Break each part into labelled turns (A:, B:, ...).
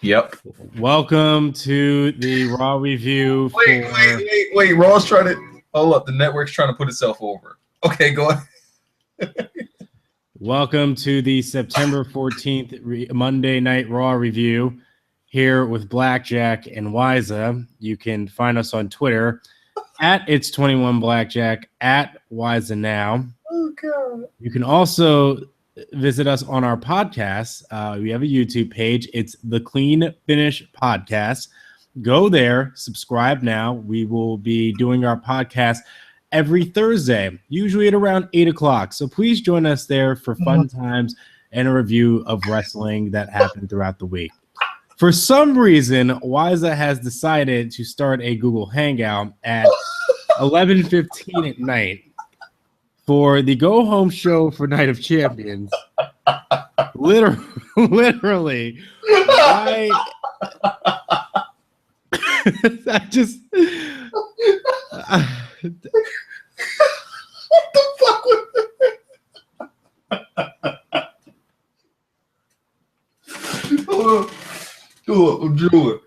A: Yep.
B: Welcome to the Raw review.
A: Wait. Raw's trying to hold up. The network's trying to put itself over. Okay, go ahead.
B: Welcome to the September 14th Monday Night Raw review here with Blackjack and Wiza. You can find us on Twitter at It's21Blackjack, at Wiza Now.
A: Oh, God.
B: You can also visit us on our podcast. We have a YouTube page. It's the Clean Finish Podcast. Go there, subscribe now. We will be doing our podcast every Thursday, usually at around 8 o'clock. So please join us there for fun times and a review of wrestling that happened throughout the week. For some reason, Wiza has decided to start a Google Hangout at 11:15 at night for the go-home show for Night of Champions. Literally. I just...
A: What the fuck was that? Hold on, Drew.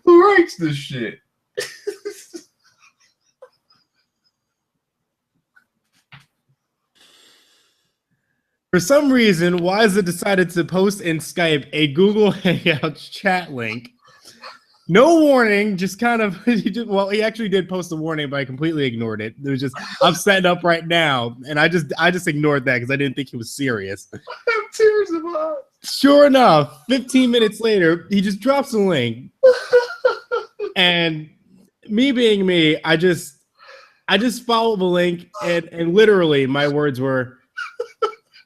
A: Who writes this shit?
B: For some reason, Wiza decided to post in Skype a Google Hangouts chat link. No warning, just kind of, he actually did post a warning, but I completely ignored it. It was just, I'm setting up right now, and I just ignored that because I didn't think he was serious.
A: I have tears in my eyes.
B: Sure enough, 15 minutes later, he just drops a link. And me being me, I just followed the link, and literally my words were,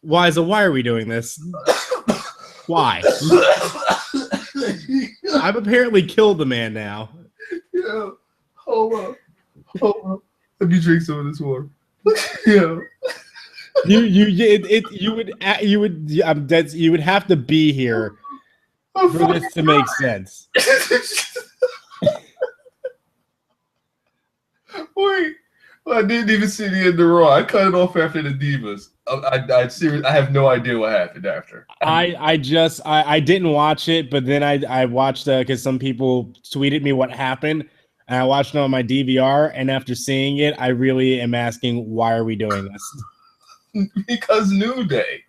B: Wiza, why are we doing this? Why? I've apparently killed the man now.
A: Yeah. Hold on. Let me drink some of this water. Yeah.
B: You would have to be here for this to make sense.
A: Wait. I didn't even see the end of the Raw. I cut it off after the Divas. I have no idea what happened after.
B: I didn't watch it, but then I watched because some people tweeted me what happened, and I watched it on my DVR. And after seeing it, I really am asking, why are we doing this?
A: Because New Day,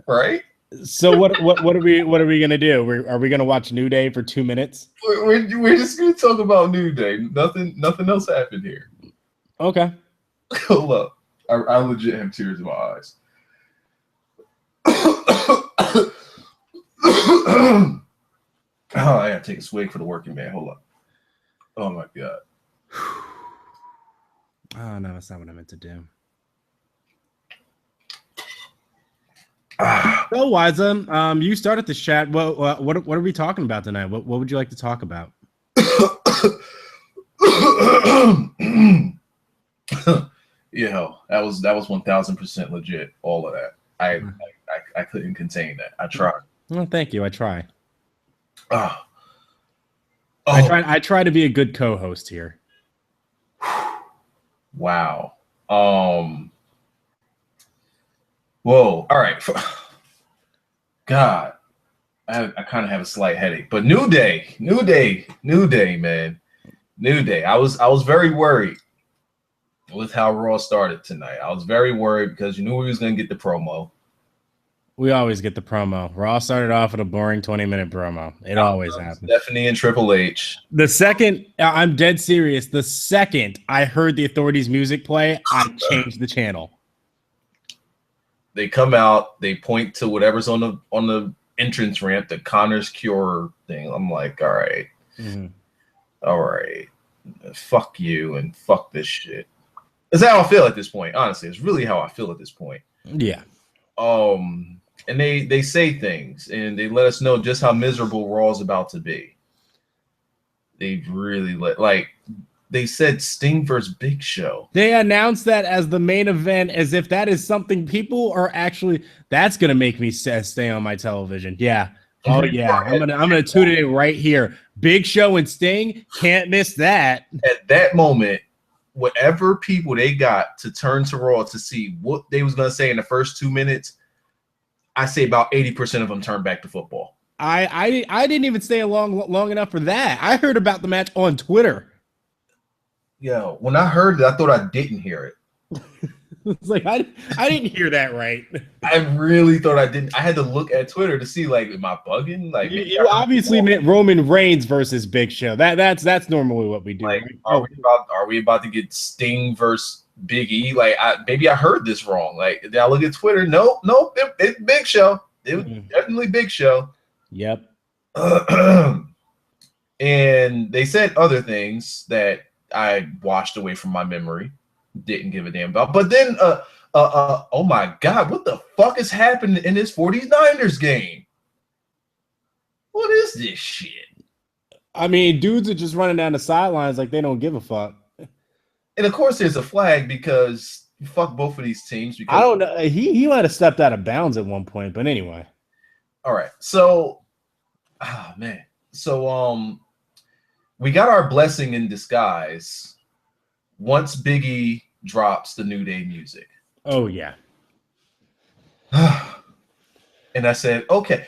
A: right?
B: So what are we gonna do? Are we gonna watch New Day for 2 minutes?
A: We're just gonna talk about New Day. Nothing else happened here.
B: Okay.
A: Hold up. I legit have tears in my eyes. Oh, I gotta take a swig for the working man. Hold up. Oh my God.
B: Oh no, that's not what I meant to do. So Wiza, you started this chat. What are we talking about tonight? What would you like to talk about?
A: Yeah, that was 1000% legit. All of that. I couldn't contain that. I tried.
B: Well, thank you. I try.
A: Oh.
B: I try to be a good co-host here.
A: Wow. Whoa. All right. God, I kind of have a slight headache. But New Day, man. New Day. I was very worried with how Raw started tonight. I was very worried because you knew we was going to get the promo.
B: We always get the promo. Raw started off with a boring 20-minute promo. It always happens.
A: Stephanie and Triple H.
B: The second, I'm dead serious, the second I heard the Authority's music play, I changed the channel.
A: They come out, they point to whatever's on the entrance ramp, the Connor's Cure thing. I'm like, all right.
B: Mm-hmm.
A: All right. Fuck you and fuck this shit. That's how I feel at this point. Honestly, it's really how I feel at this point.
B: Yeah.
A: And they say things and they let us know just how miserable Raw's about to be. They really they said Sting versus Big Show.
B: They announced that as the main event, as if that is something people are actually. That's gonna make me stay on my television. Yeah. Oh yeah. I'm gonna tune it in right here. Big Show and Sting, can't miss that.
A: At that moment, whatever people they got to turn to Raw to see what they was gonna say in the first 2 minutes, I say about 80% of them turned back to football.
B: I didn't even stay long enough for that. I heard about the match on Twitter.
A: Yo, when I heard it, I thought I didn't hear it.
B: It's like I didn't hear that right.
A: I really thought I didn't. I had to look at Twitter to see, like, am I bugging? Like,
B: you obviously meant Roman Reigns versus Big Show. That's normally what we do.
A: Like, are we about to get Sting versus Big E? Like, maybe I heard this wrong. Like, did I look at Twitter? Nope, it's Big Show. It was definitely Big Show.
B: Yep.
A: And they said other things that I washed away from my memory. Didn't give a damn about. But then, oh my God, what the fuck is happening in this 49ers game? What is this shit?
B: I mean, dudes are just running down the sidelines like they don't give a fuck.
A: And of course, there's a flag because you fuck both of these teams. Because
B: I don't know. He might have stepped out of bounds at one point, but anyway.
A: All right. So, man. So, we got our blessing in disguise once Big E drops the New Day music.
B: Oh, yeah.
A: And I said, okay.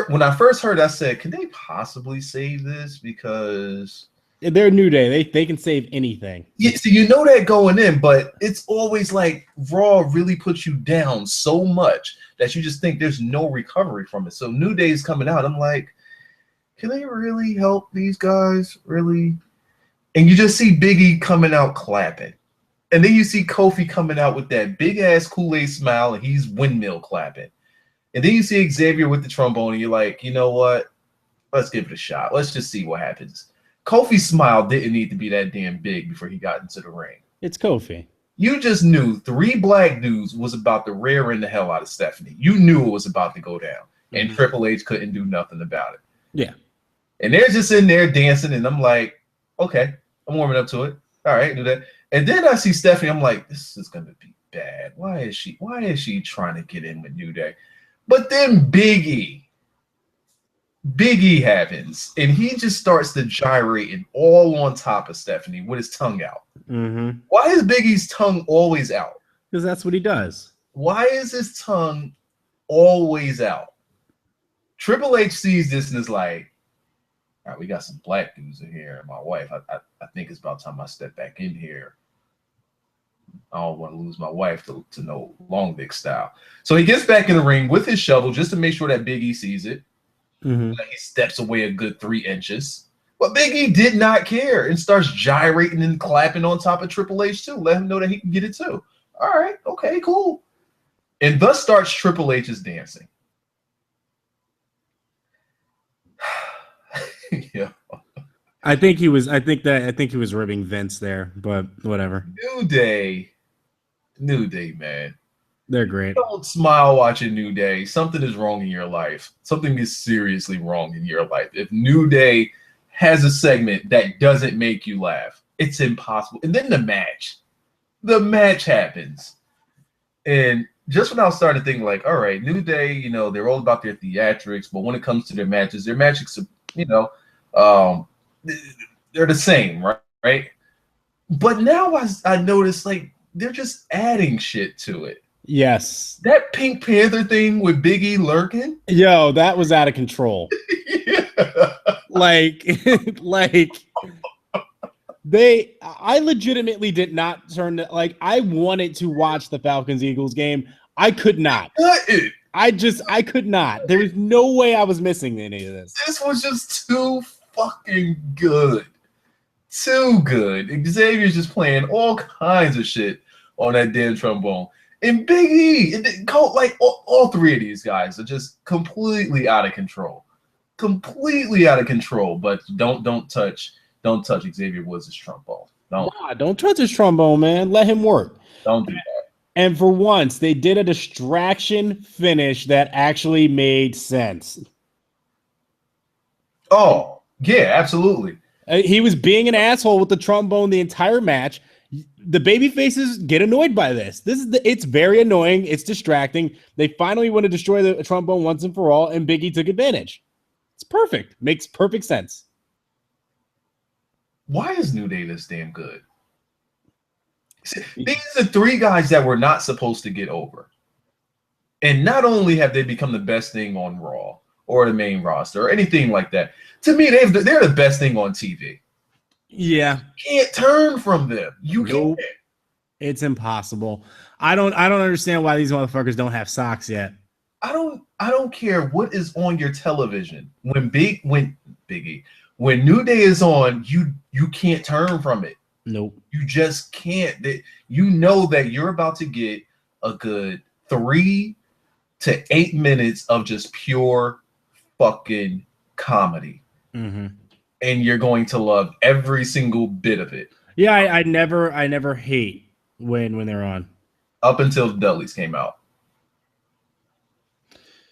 A: When I first heard, I said, can they possibly save this? Because
B: they're New Day. They can save anything.
A: Yeah, so you know that going in, but it's always like Raw really puts you down so much that you just think there's no recovery from it. So New Day's coming out. I'm like, can they really help these guys? Really? And you just see Big E coming out clapping. And then you see Kofi coming out with that big-ass Kool-Aid smile, and he's windmill clapping. And then you see Xavier with the trombone, and you're like, you know what? Let's give it a shot. Let's just see what happens. Kofi's smile didn't need to be that damn big before he got into the ring.
B: It's Kofi.
A: You just knew 3 black dudes was about to rear in the hell out of Stephanie. You knew it was about to go down. And Triple H couldn't do nothing about it.
B: Yeah.
A: And they're just in there dancing, and I'm like, okay, I'm warming up to it. All right, do that. And then I see Stephanie. I'm like, this is gonna be bad. Why is she trying to get in with New Day? But then Big E happens, and he just starts to gyrate and all on top of Stephanie with his tongue out.
B: Mm-hmm.
A: Why is Big E's tongue always out?
B: Because that's what he does.
A: Why is his tongue always out? Triple H sees this and is like, all right, we got some black dudes in here. And my wife, I think it's about time I step back in here. I don't want to lose my wife to no Long Dick style. So he gets back in the ring with his shovel just to make sure that Big E sees it.
B: Mm-hmm.
A: He steps away a good 3 inches. But Big E did not care and starts gyrating and clapping on top of Triple H too. Let him know that he can get it too. All right, okay, cool. And thus starts Triple H's dancing. Yeah.
B: I think he was ribbing Vince there, but whatever.
A: New Day, man.
B: They're great.
A: Don't smile watching New Day. Something is wrong in your life. Something is seriously wrong in your life. If New Day has a segment that doesn't make you laugh, it's impossible. And then the match happens. And just when I was starting to think, like, all right, New Day, you know, they're all about their theatrics, but when it comes to their matches, you know, they're the same, right? But now I noticed, like, they're just adding shit to it.
B: Yes.
A: That Pink Panther thing with Big E lurking.
B: Yo, that was out of control.
A: Yeah.
B: Like I legitimately did not turn like I wanted to watch the Falcons Eagles game. I could not. I could not. There was no way I was missing any of this.
A: This was just too fucking good. Too good. Xavier's just playing all kinds of shit on that damn trombone. And Big E, like all 3 of these guys are just completely out of control. Completely out of control. But don't touch Xavier Woods' trombone.
B: Don't touch his trombone, man. Let him work.
A: Don't do that.
B: And for once, they did a distraction finish that actually made sense.
A: Oh, yeah, absolutely.
B: He was being an asshole with the trombone the entire match. The baby faces get annoyed by this. It's very annoying. It's distracting. They finally want to destroy the trombone once and for all, and Big E took advantage. It's perfect. Makes perfect sense.
A: Why is New Day this damn good? These are three guys that were not supposed to get over. And not only have they become the best thing on Raw or the main roster or anything like that, to me, they're the best thing on TV.
B: Yeah.
A: You can't turn from them. You can't.
B: It's impossible. I don't understand why these motherfuckers don't have socks yet.
A: I don't care what is on your television. When New Day is on, you can't turn from it.
B: Nope.
A: You just can't. You know that you're about to get a good 3 to 8 minutes of just pure fucking comedy.
B: Mm-hmm.
A: And you're going to love every single bit of it.
B: Yeah, I never hate when they're on.
A: Up until the Dudleys came out.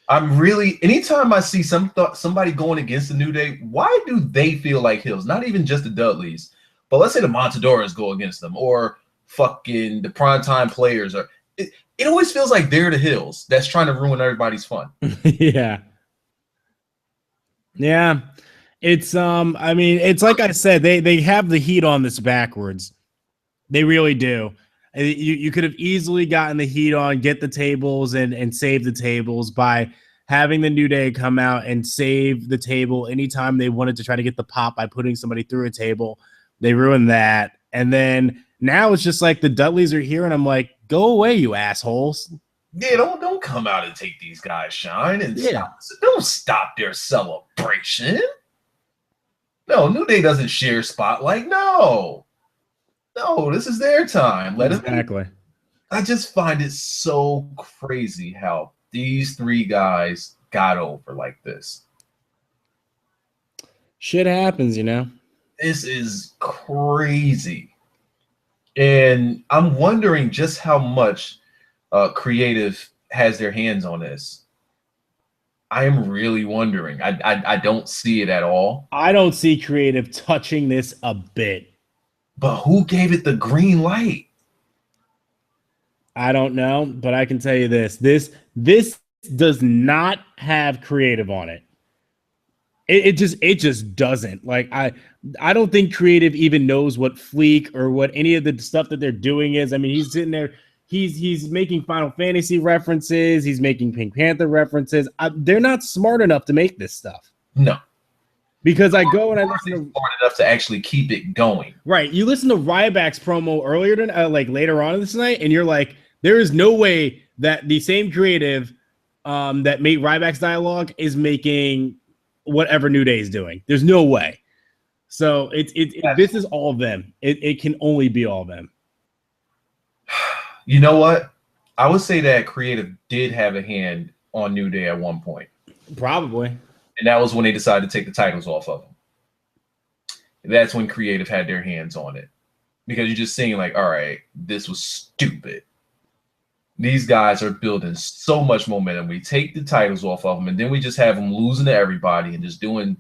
A: Anytime I see somebody going against the New Day, why do they feel like heels? Not even just the Dudleys, but let's say the Montadoras go against them, or fucking the primetime players. Or it always feels like they're the heels that's trying to ruin everybody's fun.
B: Yeah. It's I mean, it's like I said, they have the heat on this backwards. They really do. You could have easily gotten the heat on, get the tables and save the tables by having the New Day come out and save the table anytime they wanted to try to get the pop by putting somebody through a table. They ruined that. And then now it's just like the Dudleys are here, and I'm like, go away, you assholes.
A: Yeah, don't come out and take these guys shine and don't stop their celebration. No, New Day doesn't share spotlight. No, this is their time. Let them.
B: Exactly.
A: I just find it so crazy how these three guys got over like this.
B: Shit happens, you know.
A: This is crazy. And I'm wondering just how much creative has their hands on this. I am really wondering. I don't see it at all.
B: I don't see creative touching this a bit.
A: But who gave it the green light?
B: I don't know, but I can tell you this. This does not have creative on it. It just doesn't. Like I don't think creative even knows what Fleek or what any of the stuff that they're doing is. I mean, he's sitting there, he's making Final Fantasy references, he's making Pink Panther references. They're not smart enough to make this stuff.
A: No.
B: Because I go and I listen to
A: smart enough to actually keep it going.
B: Right. You listen to Ryback's promo earlier like later on this night, and you're like, there is no way that the same creative that made Ryback's dialogue is making whatever New Day is doing. There's no way. So this is all of them. It can only be all of them.
A: You know what? I would say that creative did have a hand on New Day at one point.
B: Probably.
A: And that was when they decided to take the titles off of them. That's when creative had their hands on it. Because you're just seeing like, all right, this was stupid. These guys are building so much momentum. We take the titles off of them, and then we just have them losing to everybody and just doing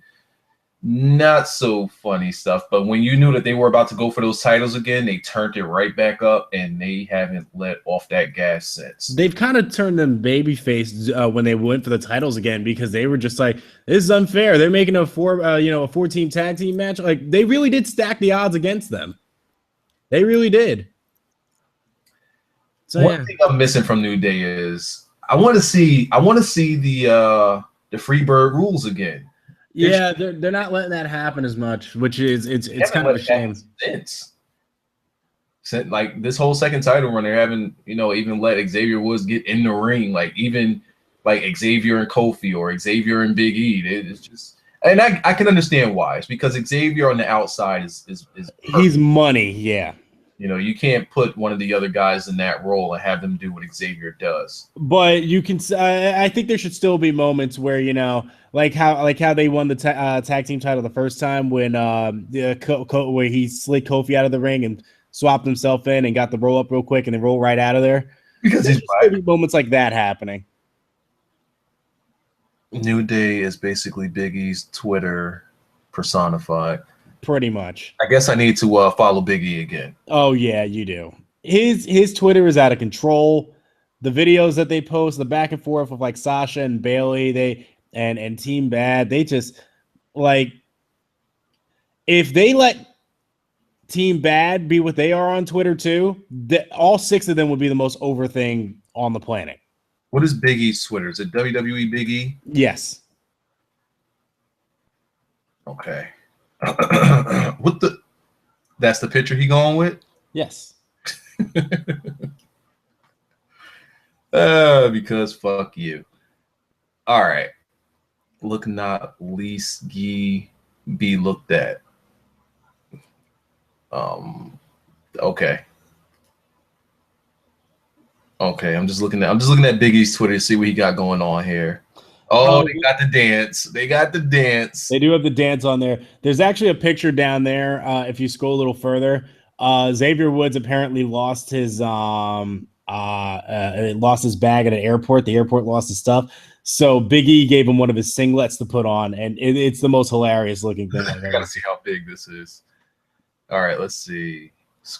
A: not so funny stuff. But when you knew that they were about to go for those titles again, they turned it right back up, and they haven't let off that gas since.
B: They've kind of turned them babyface when they went for the titles again, because they were just like, this is unfair. They're making a 4-team tag team match. Like, they really did stack the odds against them. They really did. So
A: one thing I'm missing from New Day is I want to see the Freebird rules again.
B: Yeah, they're not letting that happen as much, which is it's kind of a shame.
A: Like this whole second title run, they're having even let Xavier Woods get in the ring, like even like Xavier and Kofi or Xavier and Big E. It's just, and I can understand why. It's because Xavier on the outside is
B: he's money, yeah.
A: You can't put one of the other guys in that role and have them do what Xavier does.
B: But you can. I think there should still be moments where like how they won the tag team title the first time when where he slid Kofi out of the ring and swapped himself in and got the roll up real quick and then roll right out of there.
A: Because
B: there should still be moments like that happening.
A: New Day is basically Big E's Twitter personified.
B: Pretty much.
A: I guess I need to follow Big E again.
B: Oh yeah, you do. His Twitter is out of control. The videos that they post, the back and forth with like Sasha and Bailey, and Team Bad, they just like if they let Team Bad be what they are on Twitter too, all 6 of them would be the most over thing on the planet.
A: What is Big E's Twitter? Is it WWE Big E?
B: Yes.
A: Okay. What the? That's the picture he going with?
B: Yes.
A: Because fuck you. All right. Look not least ye be looked at. Okay. Okay, I'm just looking at Big E's Twitter to see what he got going on here. Oh, they got the dance. They got the dance.
B: They do have the dance on there. There's actually a picture down there. If you scroll a little further, Xavier Woods apparently lost his bag at an airport. The airport lost his stuff. So Big E gave him one of his singlets to put on, and it's the most hilarious looking thing.
A: I gotta see how big this is. All right, let's see.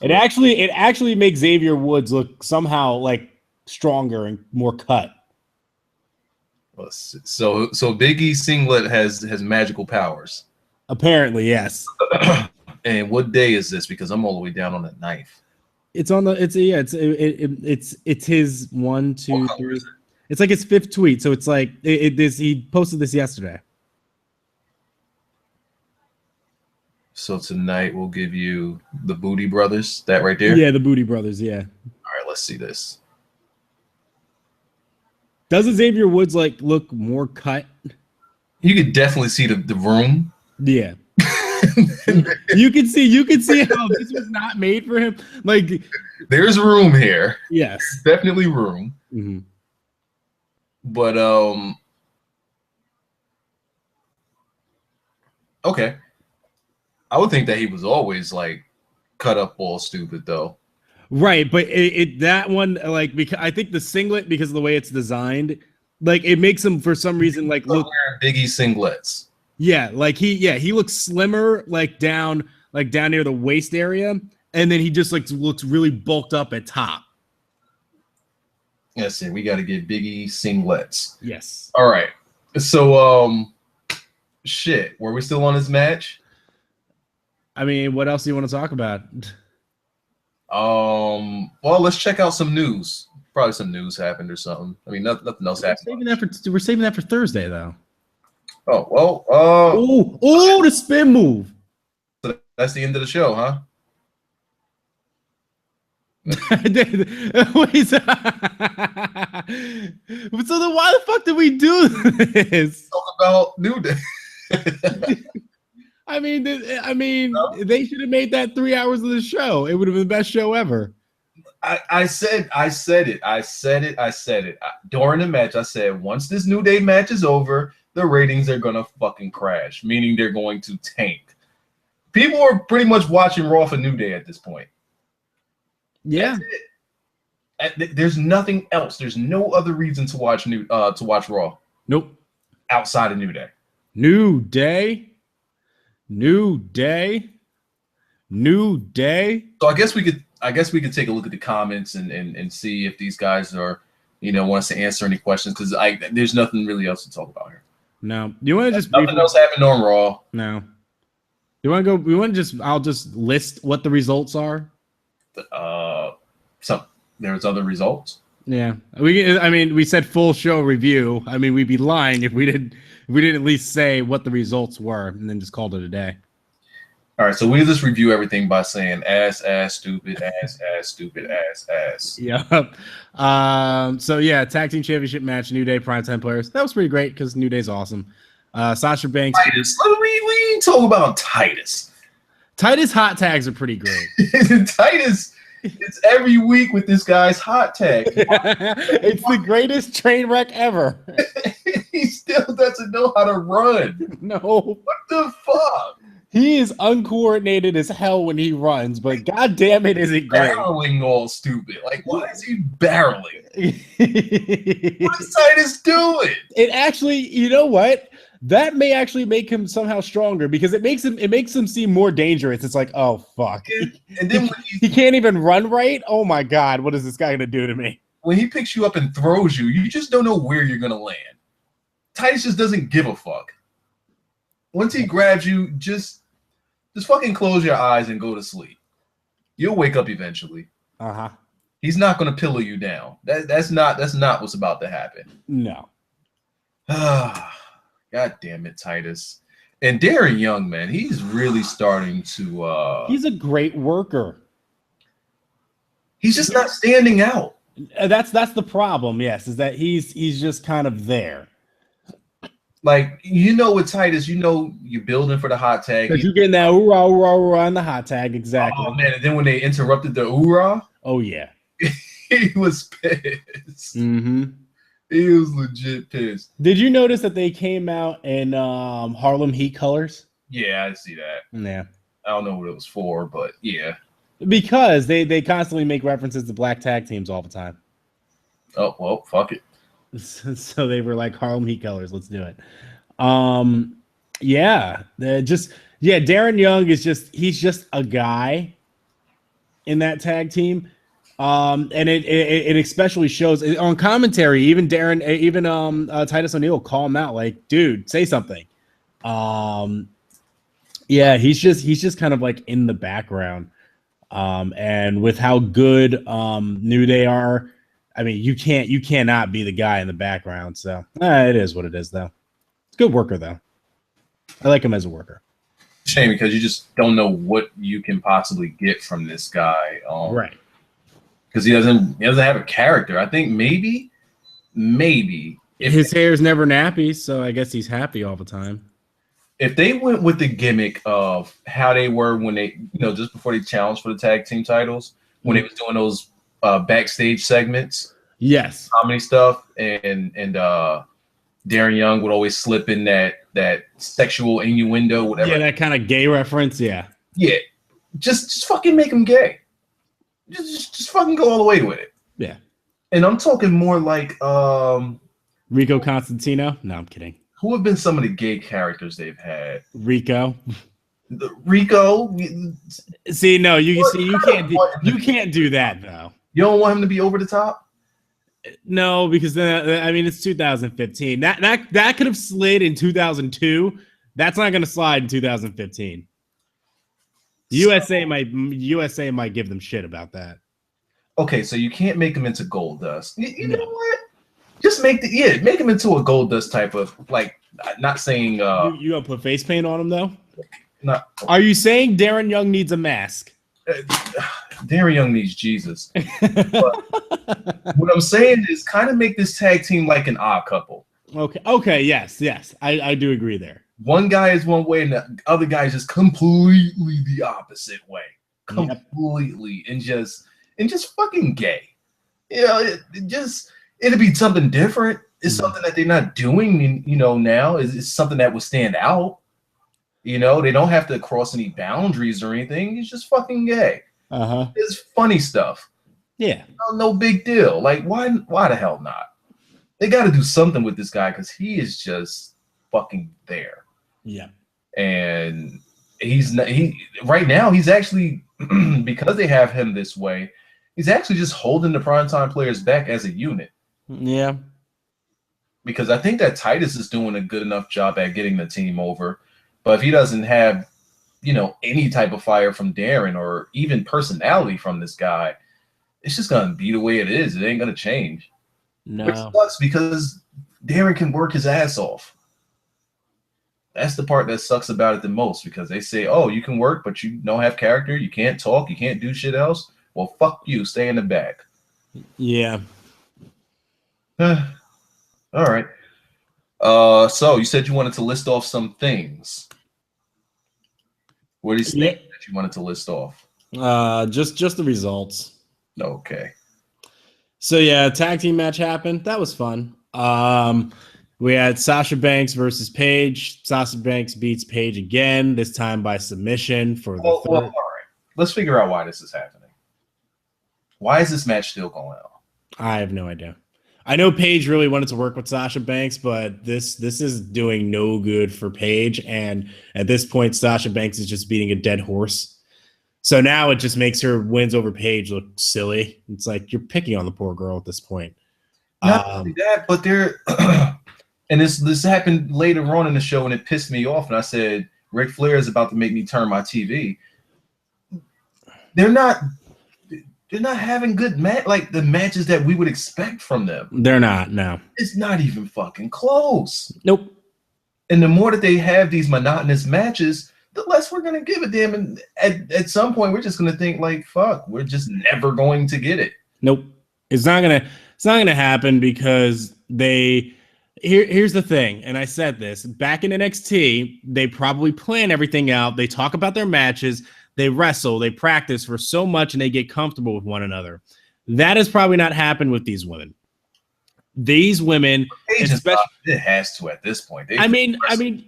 B: It actually makes Xavier Woods look somehow like stronger and more cut.
A: So Big E's singlet has magical powers.
B: Apparently, yes.
A: And what day is this? Because I'm all the way down on the 9th.
B: It's on the. It's his 1, 2, 3. It's like his 5th tweet. So it's like he posted this yesterday.
A: So tonight we'll give you the Booty Brothers. That right there.
B: Yeah, the Booty Brothers. Yeah.
A: All right, let's see this.
B: Doesn't Xavier Woods look more cut?
A: You could definitely see the room.
B: Yeah. you can see how this was not made for him. Like,
A: there's room here.
B: Yes.
A: Definitely room.
B: Mm-hmm.
A: But okay. I would think that he was always like cut up all stupid though.
B: Right, but that one, like, because I think the singlet, because of the way it's designed, like it makes him for some reason look
A: wearing Big E singlets.
B: Yeah, like he looks slimmer, like down near the waist area, and then he just looks really bulked up at top.
A: Yes, we got to get Big E singlets.
B: Yes.
A: All right. So shit, were we still on this match?
B: I mean, what else do you want to talk about?
A: Well, let's check out some news. Probably some news happened or something. I mean, nothing else happened.
B: We're saving that for Thursday, though.
A: Oh well.
B: The spin move.
A: So that's the end of the show, huh?
B: Wait, so then why the fuck did we do this?
A: Talk about New Day.
B: I mean, They should have made that 3 hours of the show. It would have been the best show ever.
A: I said it. During the match, I said, once this New Day match is over, the ratings are going to fucking crash, meaning they're going to tank. People are pretty much watching Raw for New Day at this point.
B: Yeah.
A: There's nothing else. There's no other reason to watch Raw.
B: Nope.
A: Outside of New Day.
B: New Day.
A: So I guess we could take a look at the comments and see if these guys are, want us to answer any questions, because there's nothing really else to talk about here.
B: No. You want to just
A: nothing else happened on Raw.
B: No. You want to go? I'll just list what the results are.
A: So there's other results.
B: Yeah, we said full show review. I mean, we'd be lying if we didn't at least say what the results were and then just called it a day.
A: All right, so we just review everything by saying ass, stupid, ass, stupid, ass.
B: Yep. So yeah, tag team championship match, New Day, primetime players. That was pretty great because New Day's awesome. Sasha Banks.
A: Titus. We didn't talk about Titus.
B: Titus hot tags are pretty great.
A: Titus. It's every week with this guy's hot tag.
B: It's the greatest train wreck ever.
A: He still doesn't know how to run.
B: No.
A: What the fuck?
B: He is uncoordinated as hell when he runs, but god damn it, is it great.
A: Barreling all stupid. Like, why is he barreling? What is Titus doing?
B: It actually, you know what? That may actually make him somehow stronger, because it makes him seem more dangerous. It's like, oh fuck.
A: And then when
B: he can't even run right. Oh my god, what is this guy gonna do to me?
A: When he picks you up and throws you, you just don't know where you're gonna land. Titus just doesn't give a fuck. Once he grabs you, just fucking close your eyes and go to sleep. You'll wake up eventually.
B: Uh-huh.
A: He's not going to pillow you down. That's not what's about to happen.
B: No.
A: God damn it, Titus. And Darren Young, man, he's really starting to
B: He's a great worker.
A: He's just not standing out.
B: That's the problem, yes, is that he's just kind of there.
A: Like, with Titus, you're building for the hot tag.
B: Because you're getting that hoorah, hoorah, hoorah on the hot tag, exactly.
A: Oh, man, and then when they interrupted the hoorah,
B: oh, yeah.
A: he was pissed.
B: Mm-hmm.
A: He was legit pissed.
B: Did you notice that they came out in Harlem Heat colors?
A: Yeah, I see that.
B: Yeah. I
A: don't know what it was for, but yeah.
B: Because they constantly make references to black tag teams all the time.
A: Oh, well, fuck it.
B: So they were like Harlem Heat colors. Let's do it. Darren Young he's just a guy in that tag team. And it especially shows on commentary. Even Titus O'Neil call him out, like, dude, say something. He's just kind of like in the background. And with how good New Day are, I mean, you cannot be the guy in the background. So it is what it is, though. It's a good worker, though. I like him as a worker.
A: Shame because you just don't know what you can possibly get from this guy.
B: Right.
A: Because he doesn't have a character. I think maybe
B: if his hair's never nappy, so I guess he's happy all the time.
A: If they went with the gimmick of how they were when they, just before they challenged for the tag team titles, when they was doing those backstage segments,
B: yes,
A: comedy stuff, and Darren Young would always slip in that sexual innuendo, whatever.
B: Yeah, that kind of gay reference. Yeah.
A: Just fucking make him gay. Just fucking go all the way with it.
B: Yeah.
A: And I'm talking more like
B: Rico Constantino. No, I'm kidding.
A: Who have been some of the gay characters they've had?
B: Rico.
A: Rico.
B: See, no, you can't do that though.
A: You don't want him to be over the top?
B: No, because it's 2015. That could have slid in 2002. That's not going to slide in 2015. USA might give them shit about that.
A: Okay, so you can't make them into Gold Dust. You know what? Just make them into a Gold Dust type of, like, not saying
B: you gonna put face paint on him though?
A: No.
B: Are you saying Darren Young needs a mask?
A: Darren Young needs Jesus. But what I'm saying is kind of make this tag team like an odd couple.
B: Okay, yes. I do agree there.
A: One guy is one way and the other guy is just completely the opposite way. Completely. Yep. And just fucking gay. It'd be something different. It's something that they're not doing, now. It's something that would stand out. They don't have to cross any boundaries or anything. He's just fucking gay.
B: Uh-huh.
A: It's funny stuff.
B: Yeah.
A: No big deal. Like, why the hell not? They got to do something with this guy because he is just fucking there.
B: Yeah.
A: And right now, he's actually, because they have him this way, he's actually just holding the primetime players back as a unit.
B: Yeah.
A: Because I think that Titus is doing a good enough job at getting the team over. But if he doesn't have, any type of fire from Darren or even personality from this guy, it's just going to be the way it is. It ain't going to change.
B: No.
A: Which sucks because Darren can work his ass off. That's the part that sucks about it the most because they say, oh, you can work, but you don't have character. You can't talk. You can't do shit else. Well, fuck you. Stay in the back.
B: Yeah.
A: All right. So you said you wanted to list off some things. What is it that you wanted to list off?
B: Just the results.
A: Okay.
B: So yeah, tag team match happened. That was fun. We had Sasha Banks versus Paige. Sasha Banks beats Paige again, this time by submission for the third.
A: All right. Let's figure out why this is happening. Why is this match still going on?
B: I have no idea. I know Paige really wanted to work with Sasha Banks, but this is doing no good for Paige. And at this point, Sasha Banks is just beating a dead horse. So now it just makes her wins over Paige look silly. It's like you're picking on the poor girl at this point.
A: Not only that, but they're and this happened later on in the show, and it pissed me off. And I said, Ric Flair is about to make me turn my TV. they're not having good like the matches that we would expect from them.
B: They're not. No,
A: it's not even fucking close.
B: Nope.
A: And the more that they have these monotonous matches, the less we're gonna give a damn. And at some point, we're just gonna think like, "Fuck, we're just never going to get it."
B: Nope. It's not gonna happen because here's the thing, and I said this back in NXT, they probably plan everything out. They talk about their matches, they wrestle, they practice for so much, and they get comfortable with one another. That has probably not happened with these women. These women, especially,
A: it has to at this point.
B: I mean,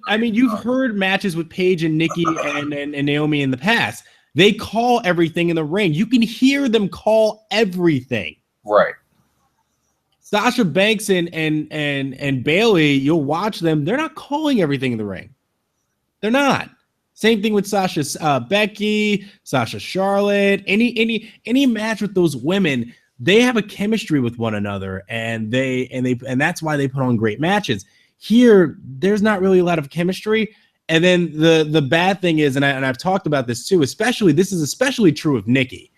B: you've heard matches with Paige and Nikki and Naomi in the past. They call everything in the ring. You can hear them call everything.
A: Right.
B: Sasha Banks and Bailey, you'll watch them. They're not calling everything in the ring. They're not. Same thing with Sasha Becky, Sasha Charlotte. Any match with those women, they have a chemistry with one another, and that's why they put on great matches. Here, there's not really a lot of chemistry. And then the bad thing is, and I've talked about this too, this is especially true of Nikki.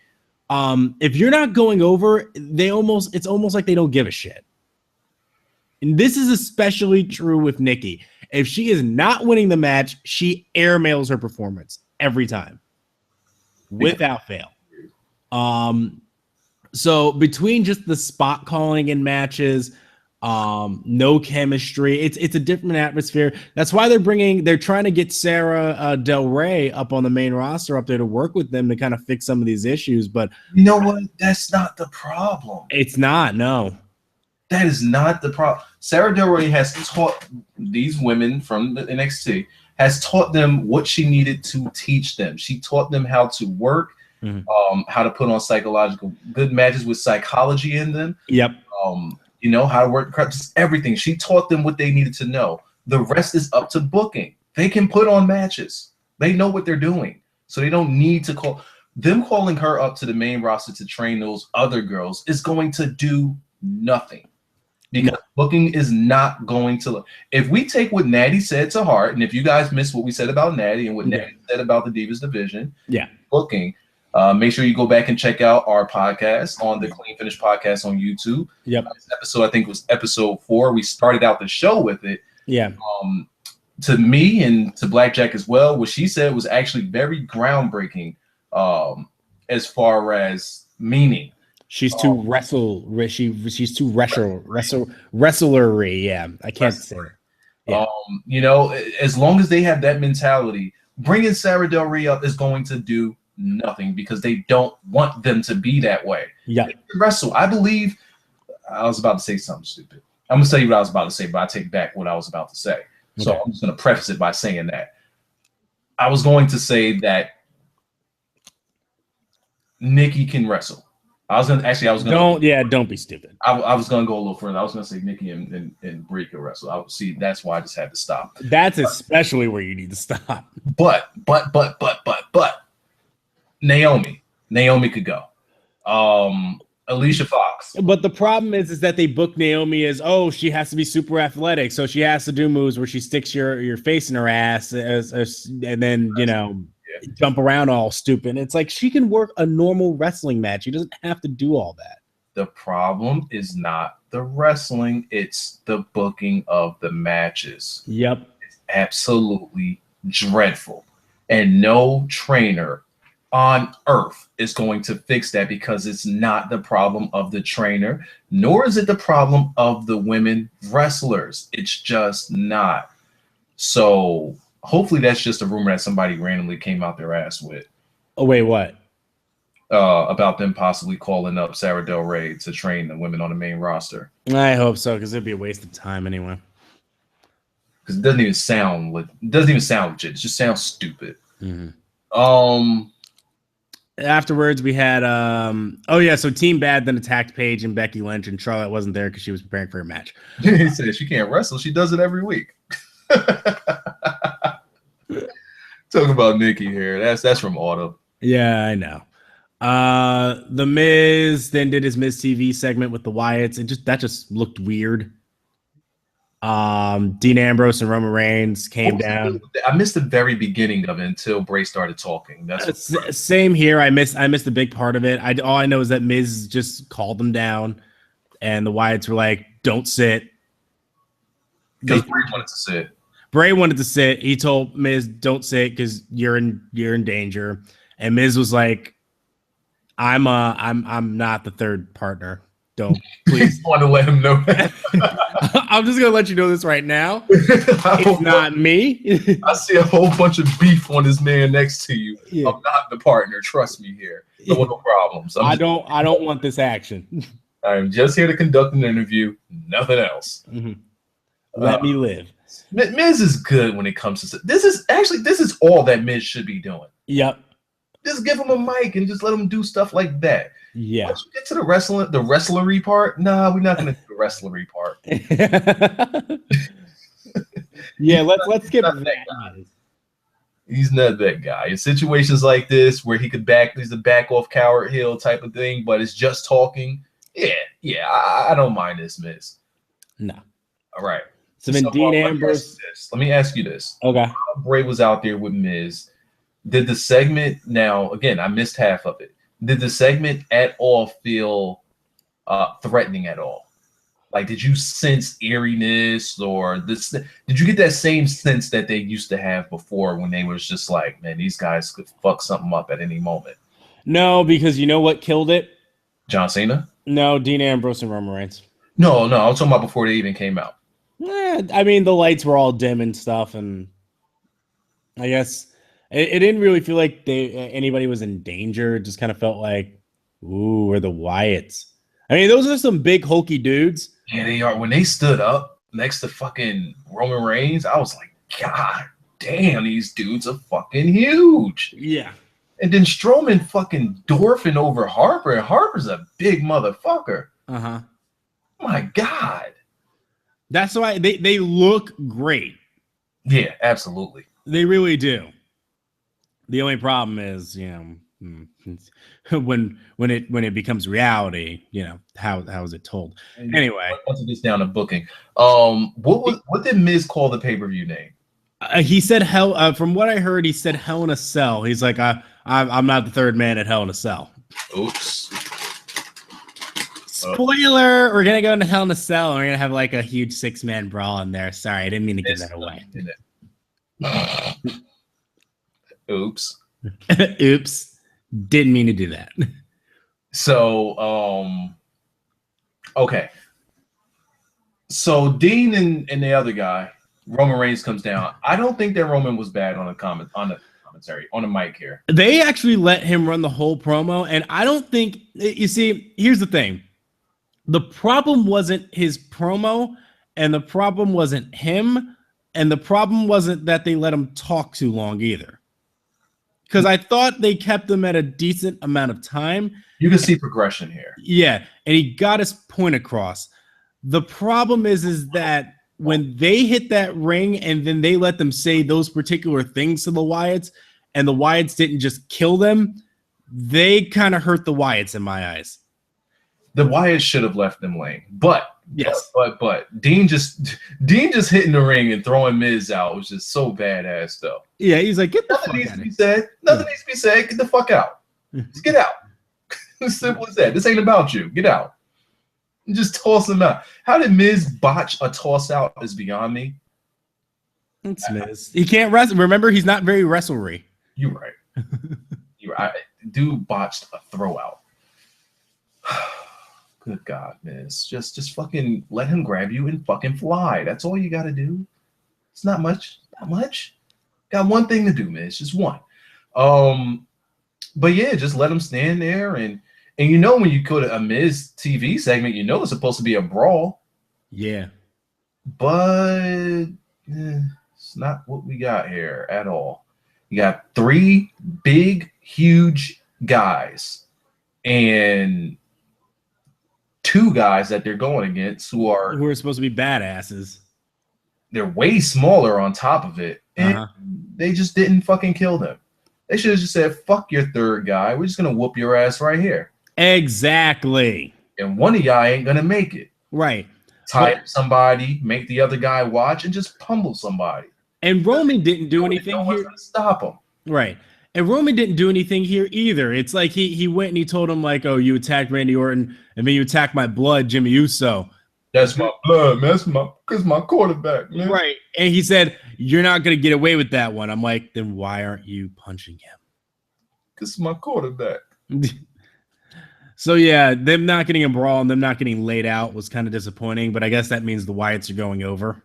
B: If you're not going over, it's almost like they don't give a shit. And this is especially true with Nikki. If she is not winning the match, she airmails her performance every time, without fail. So between just the spot calling in matches, no chemistry, it's a different atmosphere. That's why they're trying to get Sarah Del Rey up on the main roster up there to work with them to kind of fix some of these issues. But
A: you know what? That's not the problem.
B: It's not. No,
A: that is not the problem. Sarah Del Rey has taught these women from the NXT, has taught them what she needed to teach them. She taught them how to work. How to put on psychological good matches with psychology in them.
B: Yep.
A: You know, how to work, just everything. She taught them what they needed to know. The rest is up to booking. They can put on matches. They know what they're doing. So they don't need to calling her up to the main roster to train those other girls is going to do nothing. Because booking is not going to if we take what Natty said to heart, and if you guys missed what we said about Natty and what Natty said about the Divas division, booking. Make sure you go back and check out our podcast on the Clean Finish podcast on YouTube.
B: Yep.
A: This episode, I think, was episode 4. We started out the show with it.
B: Yeah.
A: To me and to Blackjack as well, what she said was actually very groundbreaking as far as meaning.
B: She's too she's too wrestlery. Yeah, I can't say it. Yeah.
A: You know, as long as they have that mentality, bringing Sarah Del Rey up is going to do nothing because they don't want them to be that way.
B: Yeah.
A: Wrestle. I believe I was about to say something stupid. I'm gonna tell you what I was about to say, but I take back what I was about to say. Okay. So I'm just gonna preface it by saying that I was going to say that Nikki can wrestle. Don't be stupid. I was gonna go a little further. I was gonna say Nikki and Brie can wrestle. That's why I just had to stop.
B: That's especially where you need to stop.
A: But Naomi could go. Alicia Fox.
B: But the problem is that they book Naomi as, she has to be super athletic, so she has to do moves where she sticks your face in her ass and then jump around all stupid. It's like she can work a normal wrestling match. She doesn't have to do all that.
A: The problem is not the wrestling, it's the booking of the matches.
B: Yep.
A: It's absolutely dreadful. And no trainer on earth is going to fix that because it's not the problem of the trainer, nor is it the problem of the women wrestlers. It's just not. So hopefully that's just a rumor that somebody randomly came out their ass with.
B: Oh, wait, what?
A: About them possibly calling up Sarah Del Rey to train the women on the main roster.
B: I hope so, because it'd be a waste of time anyway.
A: Because it doesn't even sound legit. It just sounds stupid.
B: Mm-hmm. Afterwards, we had so Team Bad then attacked Paige and Becky Lynch, and Charlotte wasn't there because she was preparing for a match.
A: He said she can't wrestle. She does it every week. Talking about Nikki here. That's from Auto.
B: Yeah, I know. The Miz then did his Miz TV segment with the Wyatts. That just looked weird. Dean Ambrose and Roman Reigns came down.
A: I missed the very beginning of it until Bray started talking. That's
B: same here. I missed a big part of it. All I know is that Miz just called them down, and the Wyatts were like, "Don't sit."
A: Because Bray wanted to sit.
B: Bray wanted to sit. He told Miz, "Don't sit because you're in danger." And Miz was like, "I'm not the third partner. Don't please."
A: Want to let him know that.
B: I'm just gonna let you know this right now. It's not me.
A: I see a whole bunch of beef on this man next to you. Yeah. I'm not the partner. Trust me here. No problems.
B: I don't want this action.
A: I'm just here to conduct an interview. Nothing else.
B: Mm-hmm. Let me live.
A: Miz is good when it comes to this. Is all that Miz should be doing.
B: Yep.
A: Just give him a mic and just let him do stuff like that.
B: Yeah.
A: Once you get to the wrestlery part, we're not going to do the wrestlery part.
B: Yeah, let's skip that.
A: He's not that guy. In situations like this where he's a back off coward heel type of thing, but it's just talking. Yeah, I don't mind this, Miz.
B: No.
A: All right.
B: So then Dean Ambrose.
A: Let me ask you this.
B: Okay.
A: Bray was out there with Miz. Did the segment, now again, I missed half of it. Did the segment at all feel threatening at all? Like, did you sense eeriness or this? Did you get that same sense that they used to have before when they was just like, man, these guys could fuck something up at any moment?
B: No, because you know what killed it?
A: John Cena?
B: No, Dean Ambrose and Roman Reigns.
A: No, I'm talking about before they even came out.
B: I mean, the lights were all dim and stuff, and I guess it didn't really feel like anybody was in danger. It just kind of felt like, ooh, we're the Wyatts. I mean, those are some big hulky dudes.
A: Yeah, they are. When they stood up next to fucking Roman Reigns, I was like, God damn, these dudes are fucking huge.
B: Yeah.
A: And then Strowman fucking dwarfing over Harper, and Harper's a big motherfucker.
B: Uh-huh.
A: My God.
B: That's why they look great.
A: Yeah, absolutely.
B: They really do. The only problem is, when it becomes reality, how is it told? Anyway,
A: once it gets down to booking, what did Miz call the pay-per-view name?
B: He said hell. From what I heard, he said Hell in a Cell. He's like, I'm not the third man at Hell in a Cell.
A: Oops.
B: Spoiler: we're gonna go into Hell in a Cell, and we're gonna have like a huge 6-man brawl in there. Sorry, I didn't mean to give that away.
A: Oops.
B: Oops. Didn't mean to do that.
A: So, okay. So Dean and the other guy, Roman Reigns, comes down. I don't think that Roman was bad on the commentary, on the mic here.
B: They actually let him run the whole promo, and I don't think, you see, here's the thing. The problem wasn't his promo, and the problem wasn't him, and the problem wasn't that they let him talk too long either. Because I thought they kept him at a decent amount of time.
A: You can see progression here.
B: Yeah, and he got his point across. The problem is that when they hit that ring and then they let them say those particular things to the Wyatts, and the Wyatts didn't just kill them, they kind of hurt the Wyatts in my eyes.
A: The Wyatts should have left them laying, but
B: yes,
A: but Dean just hitting the ring and throwing Miz out was just so badass though.
B: Yeah, he's like, get the
A: Nothing needs to be said. Nothing needs to be said. Get the fuck out. Just get out. As simple as that. This ain't about you. Get out. And just toss him out. How did Miz botch a toss out is beyond me.
B: It's Miz. He can't wrestle. Remember, he's not very wrestlery.
A: You're right. You're right. Dude botched a throw out. Good God, Miz. Just fucking let him grab you and fucking fly. That's all you got to do. It's not much. Not much. Got one thing to do, Miz. Just one. But yeah, just let him stand there. And when you go to a Miz TV segment, it's supposed to be a brawl.
B: Yeah.
A: But it's not what we got here at all. You got 3 big, huge guys. And 2 guys that they're going against who are
B: supposed to be badasses.
A: They're way smaller on top of it, and they just didn't fucking kill them. They should have just said, "Fuck your third guy. We're just gonna whoop your ass right here."
B: Exactly.
A: And one of y'all ain't gonna make it.
B: Right.
A: Tie up somebody, make the other guy watch, and just pummel somebody.
B: And Roman didn't do anything
A: no
B: here.
A: One's gonna stop him.
B: Right. And Roman didn't do anything here either. It's like he went and he told him, like, oh, you attacked Randy Orton, and then you attacked my blood, Jimmy Uso.
A: That's my blood, man. That's my quarterback, man.
B: Right. And he said, you're not going to get away with that one. I'm like, then why aren't you punching him?
A: Because it's my quarterback.
B: So, yeah, them not getting a brawl and them not getting laid out was kind of disappointing, but I guess that means the Wyatts are going over.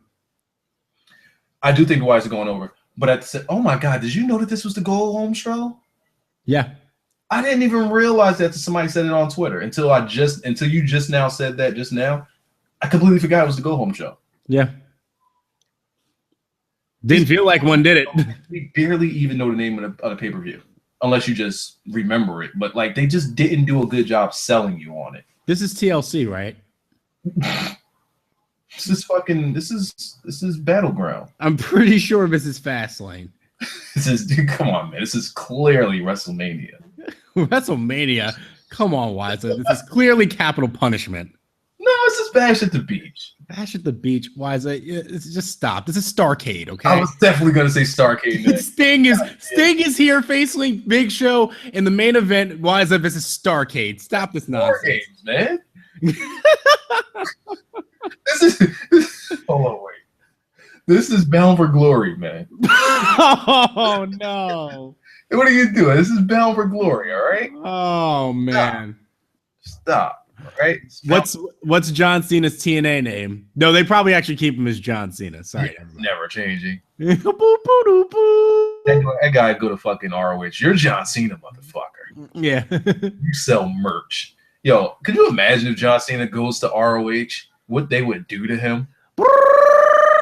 A: I do think the Wyatts are going over. But oh my God, did you know that this was the go home show?
B: Yeah.
A: I didn't even realize that somebody said it on Twitter until you just now said that just now. I completely forgot it was the go home show.
B: Yeah. Didn't feel like one, did it?
A: We barely even know the name of the pay-per-view unless you just remember it. But like they just didn't do a good job selling you on it.
B: This is TLC, right?
A: This is Battleground.
B: I'm pretty sure this is Fastlane.
A: Come on, man. This is clearly WrestleMania.
B: WrestleMania? Come on, Wiza. This is clearly Capital Punishment.
A: No, this is Bash at the Beach.
B: Bash at the Beach, Wiza. Just stop. This is Starrcade, okay?
A: I was definitely gonna say Starrcade.
B: Sting is here facing Big Show in the main event. Wiza, this is Starrcade. Stop this nonsense,
A: man. Hold on, wait. This is Bound for Glory, man.
B: Oh no!
A: What are you doing? This is Bound for Glory, all right?
B: Oh man!
A: Stop. All right.
B: What's John Cena's TNA name? No, they probably actually keep him as John Cena. Sorry,
A: never changing.
B: That
A: guy go to fucking ROH. You're John Cena, motherfucker.
B: Yeah.
A: You sell merch. Yo, could you imagine if John Cena goes to ROH? What they would do to him?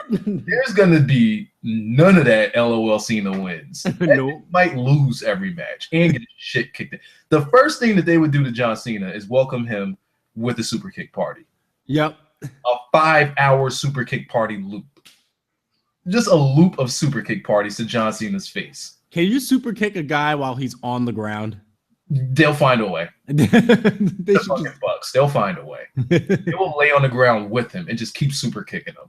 A: There's gonna be none of that. LOL Cena wins.
B: Nope.
A: Might lose every match and get shit kicked in. The first thing that they would do to John Cena is welcome him with a super kick party.
B: Yep.
A: A 5-hour super kick party loop. Just a loop of super kick parties to John Cena's face.
B: Can you super kick a guy while he's on the ground?
A: They'll find a way. The fucking Bucks. They'll find a way. They will lay on the ground with him and just keep super kicking him.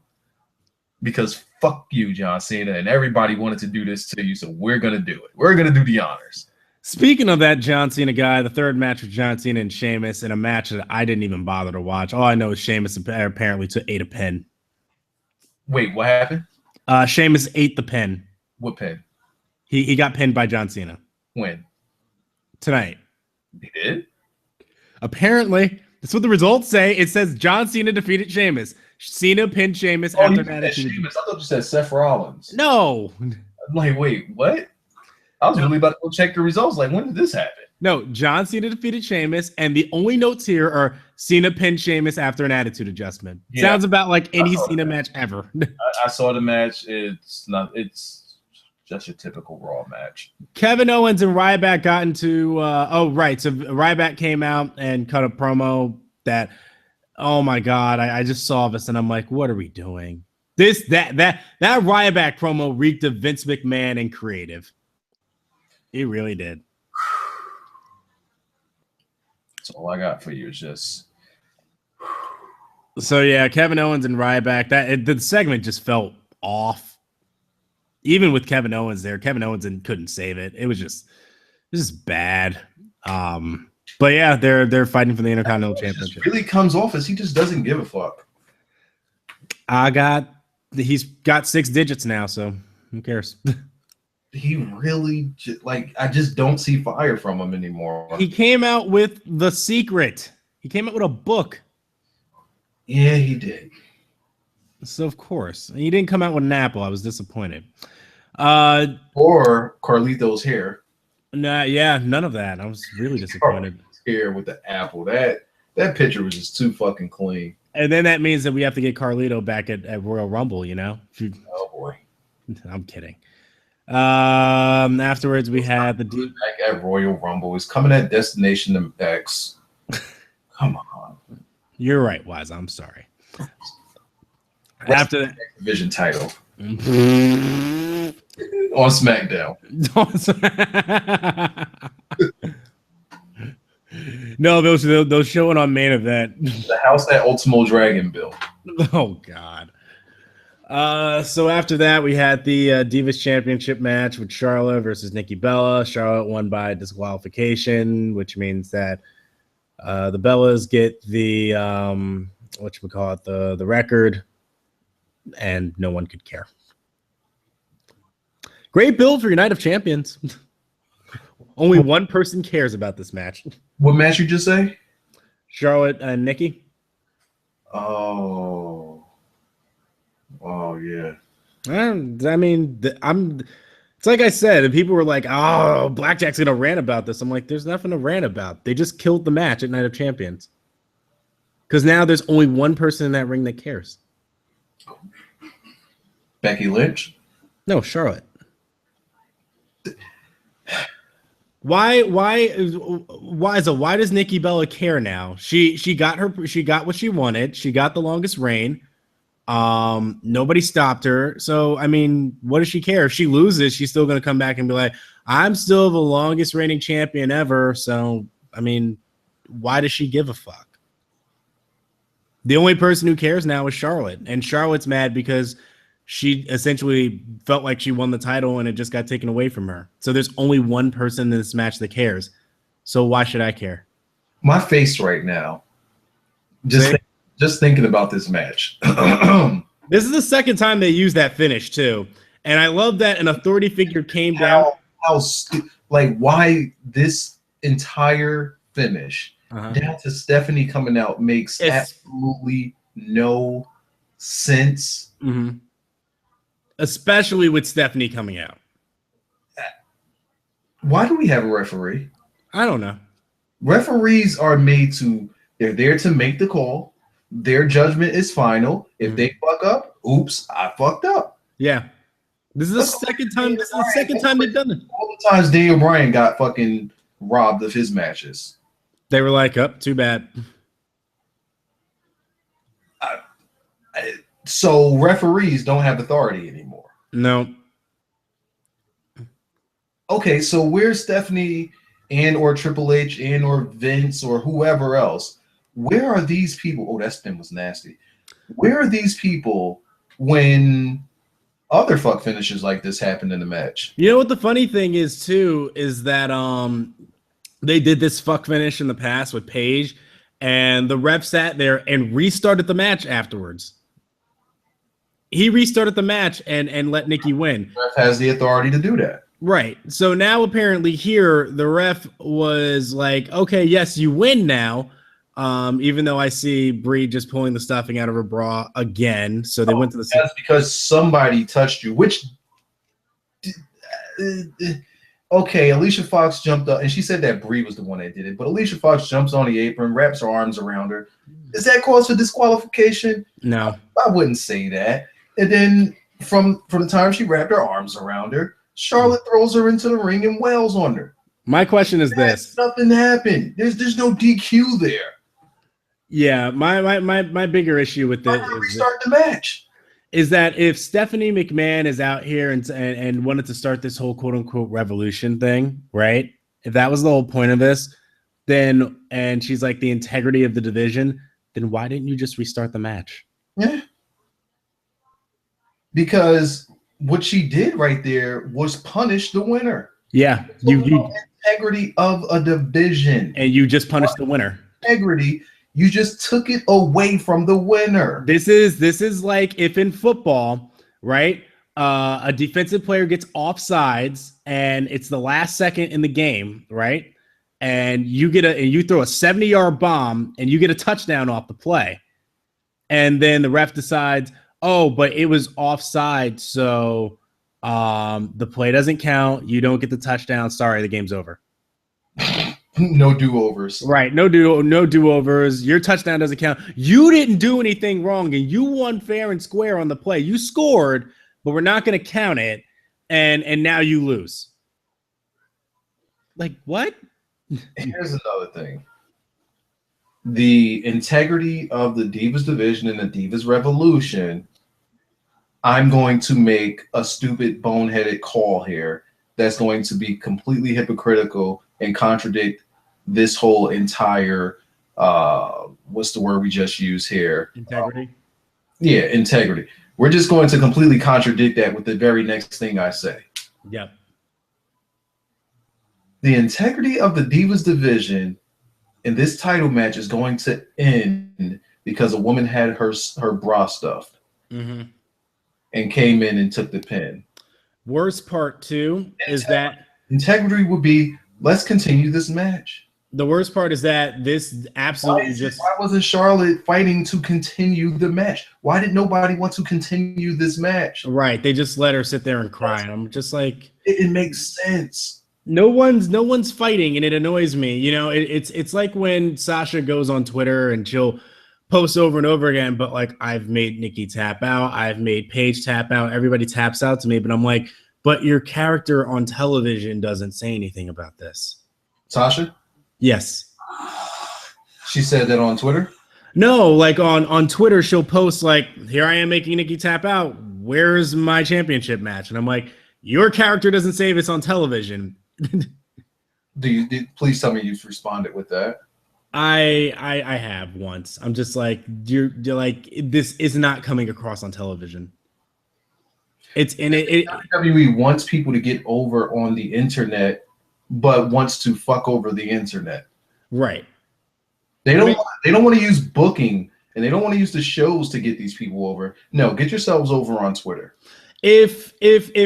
A: Because fuck you, John Cena, and everybody wanted to do this to you, so we're gonna do it. We're gonna do the honors.
B: Speaking of that John Cena guy, the third match with John Cena and Sheamus in a match that I didn't even bother to watch. All I know is Sheamus apparently ate a pin.
A: Wait, what happened?
B: Sheamus ate the pin.
A: What pin?
B: He got pinned by John Cena.
A: When?
B: Tonight.
A: He did?
B: Apparently. That's what the results say. It says John Cena defeated Sheamus. Cena pinned Sheamus after an attitude.
A: Sheamus. I thought you said Seth Rollins.
B: No.
A: I'm like, wait, what? I was really about to go check the results. Like, when did this happen?
B: No, John Cena defeated Sheamus, and the only notes here are Cena pinned Sheamus after an attitude adjustment. Yeah. Sounds about like any Cena match ever.
A: I saw the match. It's just a typical Raw match.
B: Kevin Owens and Ryback got into so Ryback came out and cut a promo that, oh my God, I just saw this and I'm like, what are we doing? That Ryback promo reeked of Vince McMahon and creative. He really did.
A: That's all I got for you is just.
B: So yeah, Kevin Owens and Ryback. The segment just felt off. Even with Kevin Owens there, Kevin Owens couldn't save it. It was just bad. But yeah, they're fighting for the Intercontinental Championship.
A: Really comes off as he just doesn't give a fuck.
B: He's got 6 digits now, so who cares?
A: He really I just don't see fire from him anymore.
B: He came out with The Secret. He came out with a book.
A: Yeah, he did.
B: So of course, he didn't come out with an apple. I was disappointed.
A: Or Carlito's hair.
B: Nah, yeah, none of that. I was really disappointed.
A: Hair with the apple. That picture was just too fucking clean.
B: And then that means that we have to get Carlito back at Royal Rumble. You know?
A: Oh boy,
B: I'm kidding. Afterwards, we had the
A: back at Royal Rumble. He's coming at Destination X. Come on.
B: You're right, Wise. I'm sorry. After that
A: division title on SmackDown.
B: No, those showing on main event.
A: The house that Ultimo Dragon built.
B: Oh God. So after that, we had the Divas Championship match with Charlotte versus Nikki Bella. Charlotte won by disqualification, which means that the Bellas get the the record, and no one could care. Great build for your Night of Champions. Only one person cares about this match.
A: What match you just say?
B: Charlotte and Nikki.
A: Oh yeah.
B: I mean, it's like I said, and people were like, "Oh, Blackjack's gonna rant about this." I'm like, "There's nothing to rant about. They just killed the match at Night of Champions." Because now there's only one person in that ring that cares.
A: Becky Lynch?
B: No, Charlotte. Why does Nikki Bella care now? She got what she wanted. She got the longest reign. Nobody stopped her. So I mean, what does she care? If she loses, she's still gonna come back and be like, I'm still the longest reigning champion ever. So I mean, why does she give a fuck? The only person who cares now is Charlotte, and Charlotte's mad because she essentially felt like she won the title and it just got taken away from her. So there's only one person in this match that cares. So why should I care?
A: My face right now, just thinking about this match.
B: This is the second time they used that finish too, and I love that an authority figure came down.
A: Why this entire finish down to Stephanie coming out makes absolutely no sense.
B: Mm-hmm. Especially with Stephanie coming out.
A: Why do we have a referee?
B: I don't know.
A: Referees are they're there to make the call. Their judgment is final. If they fuck up, oops, I fucked up.
B: Yeah. This is the second time. This is the second time they've done it.
A: All the times Daniel Bryan got fucking robbed of his matches.
B: They were like, "Oh, too bad."
A: So referees don't have authority anymore.
B: No.
A: Okay, so where's Stephanie or Triple H or Vince or whoever else? Where are these people? Oh, that spin was nasty. Where are these people when other fuck finishes like this happen in the match?
B: You know what the funny thing is too is that they did this fuck finish in the past with Paige, and the ref sat there and restarted the match afterwards. He restarted the match and let Nikki win.
A: The ref has the authority to do that.
B: Right. So now apparently here the ref was like, okay, yes, you win now. Even though I see Brie just pulling the stuffing out of her bra again. So they went to the...
A: That's because somebody touched you, which... Okay, Alicia Fox jumped up, and she said that Brie was the one that did it, but Alicia Fox jumps on the apron, wraps her arms around her. Is that cause for disqualification?
B: No.
A: I wouldn't say that. And then from the time she wrapped her arms around her, Charlotte throws her into the ring and wails on her.
B: My question is this.
A: Nothing happened. There's no DQ there.
B: Yeah, my bigger issue with this
A: restart the match.
B: Is that if Stephanie McMahon is out here and wanted to start this whole quote unquote revolution thing, right? If that was the whole point of this, then and she's like the integrity of the division, then why didn't you just restart the match?
A: Yeah. Because what she did right there was punish the winner.
B: Yeah,
A: you integrity of a division,
B: and you just punished the winner.
A: Integrity. You just took it away from the winner.
B: This is like if in football, right? A defensive player gets offsides and it's the last second in the game, right? And you throw a 70-yard bomb and you get a touchdown off the play. And then the ref decides, oh, but it was offside, so the play doesn't count. You don't get the touchdown. Sorry, the game's over.
A: No do-overs.
B: Right. No do-overs. Your touchdown doesn't count. You didn't do anything wrong, and you won fair and square on the play. You scored, but we're not going to count it, and now you lose. Like, what?
A: Here's another thing. The integrity of the Divas division and the Divas Revolution, I'm going to make a stupid, boneheaded call here that's going to be completely hypocritical and contradict this whole entire what's the word we just used here?
B: Integrity.
A: Yeah, integrity. We're just going to completely contradict that with the very next thing I say.
B: Yep.
A: The integrity of the Divas division in this title match is going to end because a woman had her bra stuffed and came in and took the pin.
B: Worst part too is that
A: integrity would be, let's continue this match.
B: The worst part is that this absolutely
A: why wasn't Charlotte fighting to continue the match? Why did nobody want to continue this match?
B: Right. They just let her sit there and cry. And I'm just like,
A: it makes sense.
B: No one's fighting, and it annoys me. You know, it's like when Sasha goes on Twitter and she'll post over and over again, but like, I've made Nikki tap out, I've made Paige tap out, everybody taps out to me, but I'm like, but your character on television doesn't say anything about this.
A: Sasha?
B: Yes.
A: She said that on Twitter?
B: No, like on Twitter, she'll post like, here I am making Nikki tap out. Where's my championship match? And I'm like, your character doesn't say this on television.
A: Please tell me you've responded with that.
B: I have once. I'm just like, you're like, this is not coming across on television.
A: WWE wants people to get over on the internet, but wants to fuck over the internet.
B: Right.
A: They don't want to use booking, and they don't want to use the shows to get these people over. No, get yourselves over on Twitter.
B: If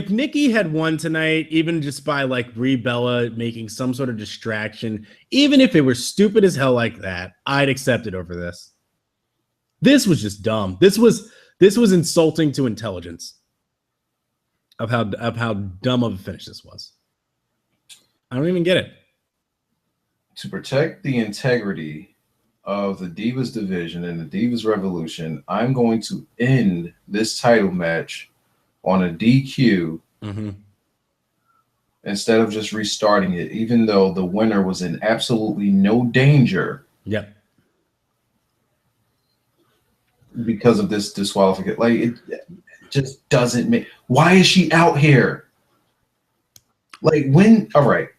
B: Nikki had won tonight, even just by like Brie Bella making some sort of distraction, even if it were stupid as hell like that, I'd accept it over this. This was just dumb. This was insulting to intelligence of how dumb of a finish this was. I don't even get it.
A: To protect the integrity of the Divas division and the Divas Revolution, I'm going to end this title match on a DQ instead of just restarting it, even though the winner was in absolutely no danger.
B: Yep.
A: Because of this disqualification. Like, it just doesn't make. Why is she out here? Like, when, all right.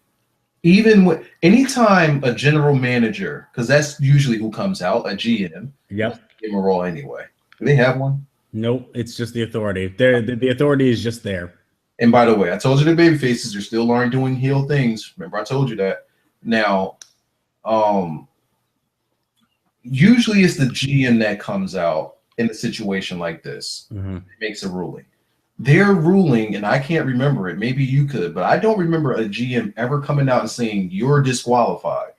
A: Even when, anytime a general manager, because that's usually who comes out, a GM.
B: Yep.
A: Give them a role anyway. Do they have one?
B: Nope, it's just the authority. The authority is just there.
A: And by the way, I told you the baby faces are still aren't doing heel things. Remember, I told you that. Now, usually it's the GM that comes out in a situation like this. It makes a ruling. Their ruling, and I can't remember it. Maybe you could, but I don't remember a GM ever coming out and saying you're disqualified.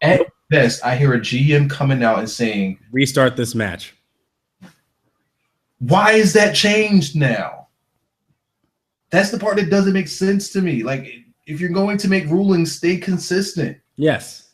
A: At best, I hear a GM coming out and saying
B: restart this match.
A: Why is that changed now? That's the part that doesn't make sense to me. Like, if you're going to make rulings, stay consistent.
B: Yes.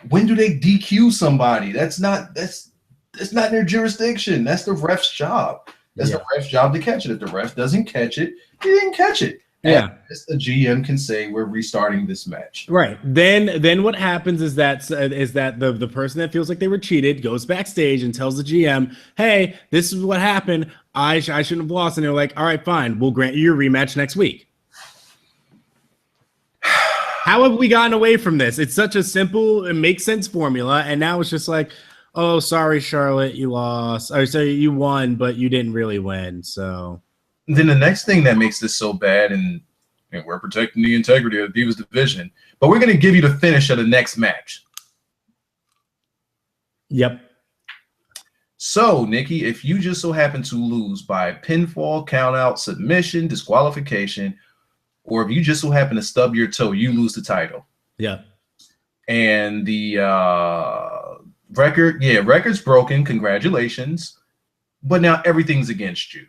A: When do they DQ somebody? That's not their jurisdiction. That's the ref's job. That's the ref's job to catch it. If the ref doesn't catch it, he didn't catch it.
B: Yeah.
A: The GM can say we're restarting this match.
B: Right. Then what happens is that the person that feels like they were cheated goes backstage and tells the GM, "Hey, this is what happened. I shouldn't have lost." And they're like, "All right, fine. We'll grant you your rematch next week." How have we gotten away from this? It's such a simple and makes sense formula, and now it's just like, "Oh, sorry, Charlotte, you lost. Or sorry, you won, but you didn't really win." So
A: then the next thing that makes this so bad, and we're protecting the integrity of the Divas division, but we're going to give you the finish of the next match.
B: Yep.
A: So, Nikki, if you just so happen to lose by pinfall, countout, submission, disqualification, or if you just so happen to stub your toe, you lose the title.
B: Yeah.
A: And the record's broken. Congratulations. But now everything's against you.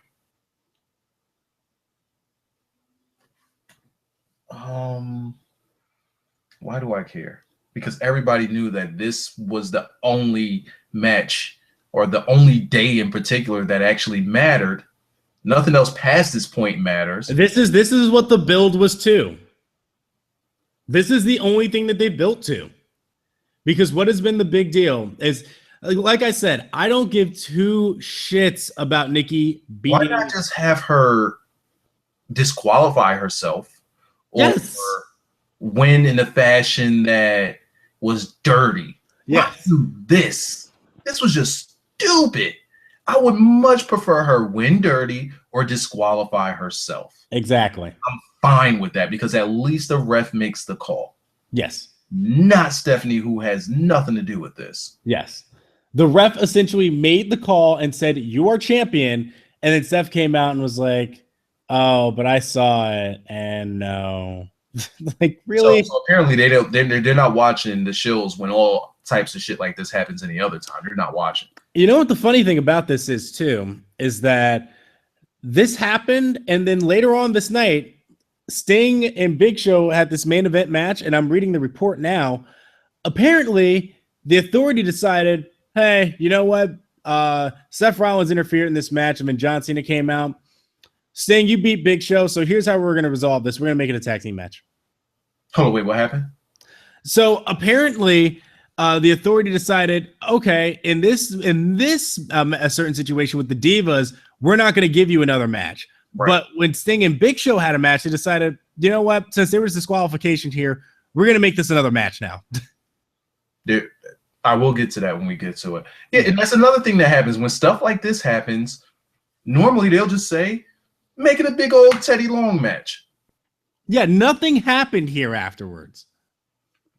A: Why do I care? Because everybody knew that this was the only match or the only day in particular that actually mattered. Nothing else past this point matters.
B: This is what the build was to. This is the only thing that they built to. Because what has been the big deal is, like I said, I don't give two shits about Nikki beating.
A: Why not just have her disqualify herself? Or
B: yes.
A: win in a fashion that was dirty.
B: Yes.
A: Why do this? This was just stupid. I would much prefer her win dirty or disqualify herself.
B: Exactly.
A: I'm fine with that because at least the ref makes the call.
B: Yes.
A: Not Stephanie, who has nothing to do with this.
B: Yes. The ref essentially made the call and said, "You are champion." And then Seth came out and was like, "Oh, but I saw it and no." Like, really?
A: So apparently they're not watching the shows when all types of shit like this happens any other time. They're not watching.
B: You know what the funny thing about this is too, is that this happened, and then later on this night, Sting and Big Show had this main event match, and I'm reading the report now. Apparently, the Authority decided, hey, you know what? Seth Rollins interfered in this match, and then John Cena came out. Sting, you beat Big Show, so here's how we're going to resolve this. We're going to make it a tag team match.
A: Hold on, wait, what happened?
B: So apparently, the Authority decided, okay, in this a certain situation with the Divas, we're not going to give you another match. Right. But when Sting and Big Show had a match, they decided, you know what? Since there was disqualification here, we're going to make this another match now.
A: Dude, I will get to that when we get to it. Yeah, and that's another thing that happens when stuff like this happens. Normally, they'll just say, make it a big old Teddy Long match.
B: Yeah, nothing happened here afterwards.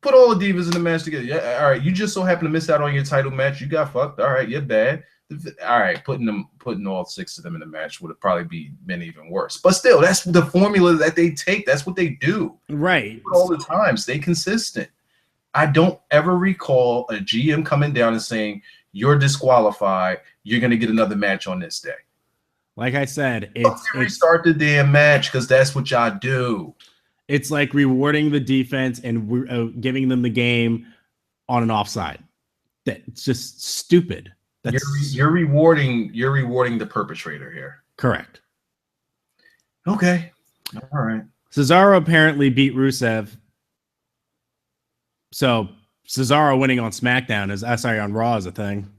A: Put all the Divas in the match together. Yeah, all right. You just so happen to miss out on your title match. You got fucked. All right, you're bad. All right, putting all 6 of them in the match would have probably been even worse. But still, that's the formula that they take. That's what they do.
B: Right.
A: All the time. Stay consistent. I don't ever recall a GM coming down and saying, you're disqualified. You're going to get another match on this day.
B: Like I said, it's
A: restart the damn match because that's what y'all do.
B: It's like rewarding the defense and giving them the game on an offside. That's just stupid.
A: You're rewarding the perpetrator here.
B: Correct.
A: Okay. All right.
B: Cesaro apparently beat Rusev. So Cesaro winning on SmackDown on Raw is a thing.